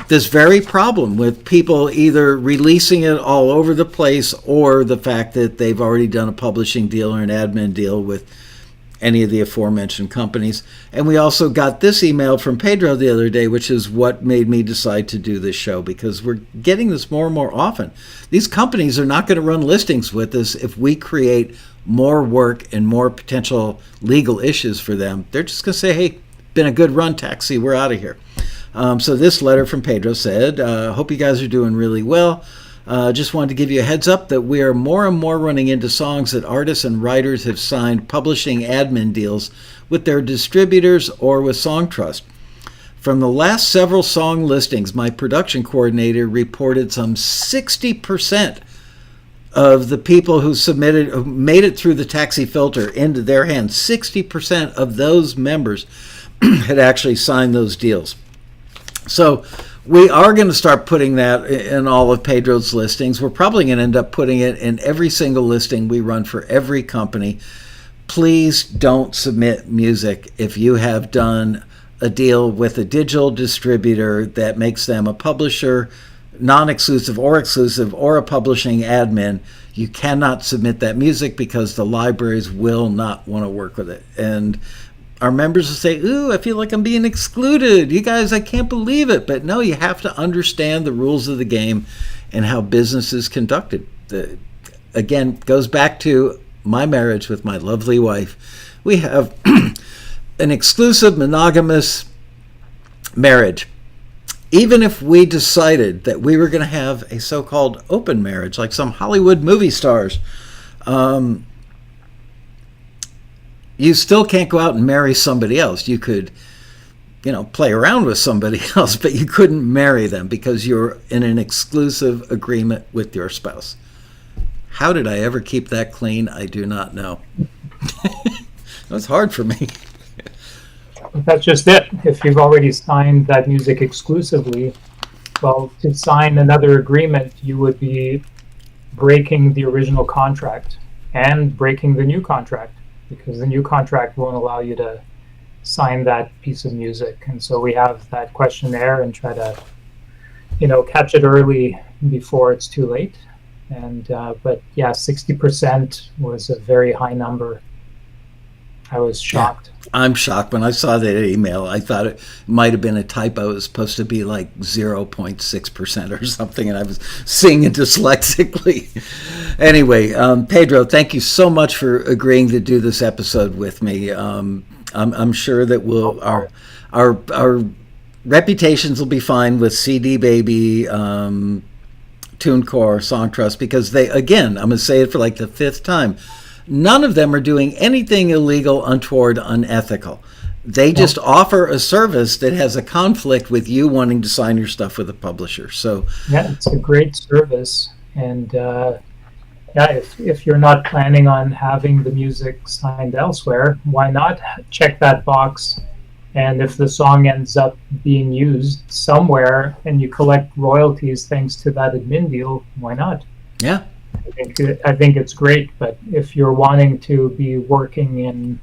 this very problem with people either releasing it all over the place, or the fact that they've already done a publishing deal or an admin deal with any of the aforementioned companies. And we also got this email from Pedro the other day, which is what made me decide to do this show, because we're getting this more and more often. These companies are not going to run listings with us if we create more work and more potential legal issues for them. They're just going to say, hey, been a good run, Taxi, we're out of here. So this letter from Pedro said, hope you guys are doing really well. Just wanted to give you a heads up that we are more and more running into songs that artists and writers have signed publishing admin deals with their distributors or with Songtrust. From the last several song listings, my production coordinator reported some 60% of the people who made it through the Taxi filter into their hands. 60% of those members had actually signed those deals. So we are going to start putting that in all of Pedro's listings. We're probably going to end up putting it in every single listing we run for every company. Please don't submit music if you have done a deal with a digital distributor that makes them a publisher, non-exclusive or exclusive, or a publishing admin. You cannot submit that music because the libraries will not want to work with it. And our members will say, ooh, I feel like I'm being excluded. You guys, I can't believe it. But no, you have to understand the rules of the game and how business is conducted. Again, goes back to my marriage with my lovely wife. We have an exclusive monogamous marriage. Even if we decided that we were going to have a so-called open marriage, like some Hollywood movie stars, You still can't go out and marry somebody else. You could, play around with somebody else, but you couldn't marry them because you're in an exclusive agreement with your spouse. How did I ever keep that clean? I do not know. It was hard for me. That's just it. If you've already signed that music exclusively, well, to sign another agreement, you would be breaking the original contract and breaking the new contract, because the new contract won't allow you to sign that piece of music. And so we have that questionnaire and try to, catch it early before it's too late. And but yeah, 60% was a very high number. I was shocked. Yeah, I'm shocked. When I saw that email, I thought it might have been a typo. It was supposed to be like 0.6% or something, and I was seeing it dyslexically. Anyway, Pedro, thank you so much for agreeing to do this episode with me. I'm sure that our reputations will be fine with CD Baby, TuneCore, Song Trust, because they, again, I'm going to say it for like the fifth time, none of them are doing anything illegal, untoward, unethical. They just offer a service that has a conflict with you wanting to sign your stuff with a publisher. So yeah, it's a great service. And if you're not planning on having the music signed elsewhere, why not check that box? And if the song ends up being used somewhere and you collect royalties thanks to that admin deal, why not? Yeah. I think it's great, but if you're wanting to be working in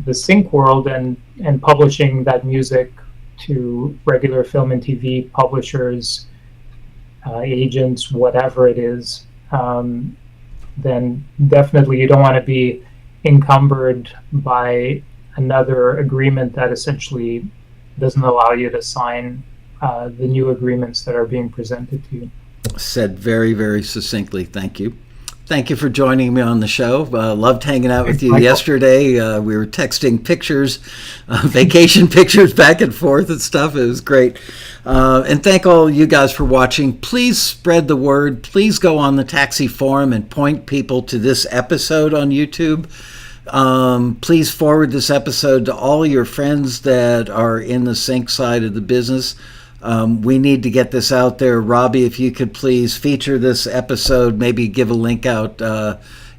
the sync world and publishing that music to regular film and TV publishers, agents, whatever it is, then definitely you don't want to be encumbered by another agreement that essentially doesn't allow you to sign the new agreements that are being presented to you. Said very, very succinctly. Thank you. Thank you for joining me on the show. Loved hanging out with you yesterday. We were texting pictures, vacation pictures back and forth and stuff. It was great. And thank all you guys for watching. Please spread the word. Please go on the Taxi forum and point people to this episode on YouTube. Please forward this episode to all your friends that are in the sync side of the business. We need to get this out there. Robbie, if you could please feature this episode, maybe give a link out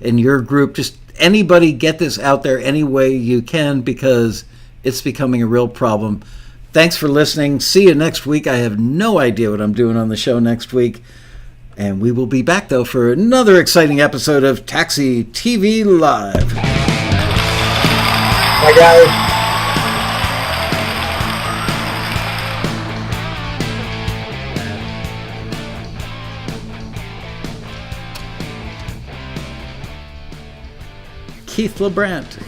in your group. Just anybody get this out there any way you can, because it's becoming a real problem. Thanks for listening. See you next week. I have no idea what I'm doing on the show next week. And we will be back, though, for another exciting episode of Taxi TV Live. Bye, guys. Keith LeBrant.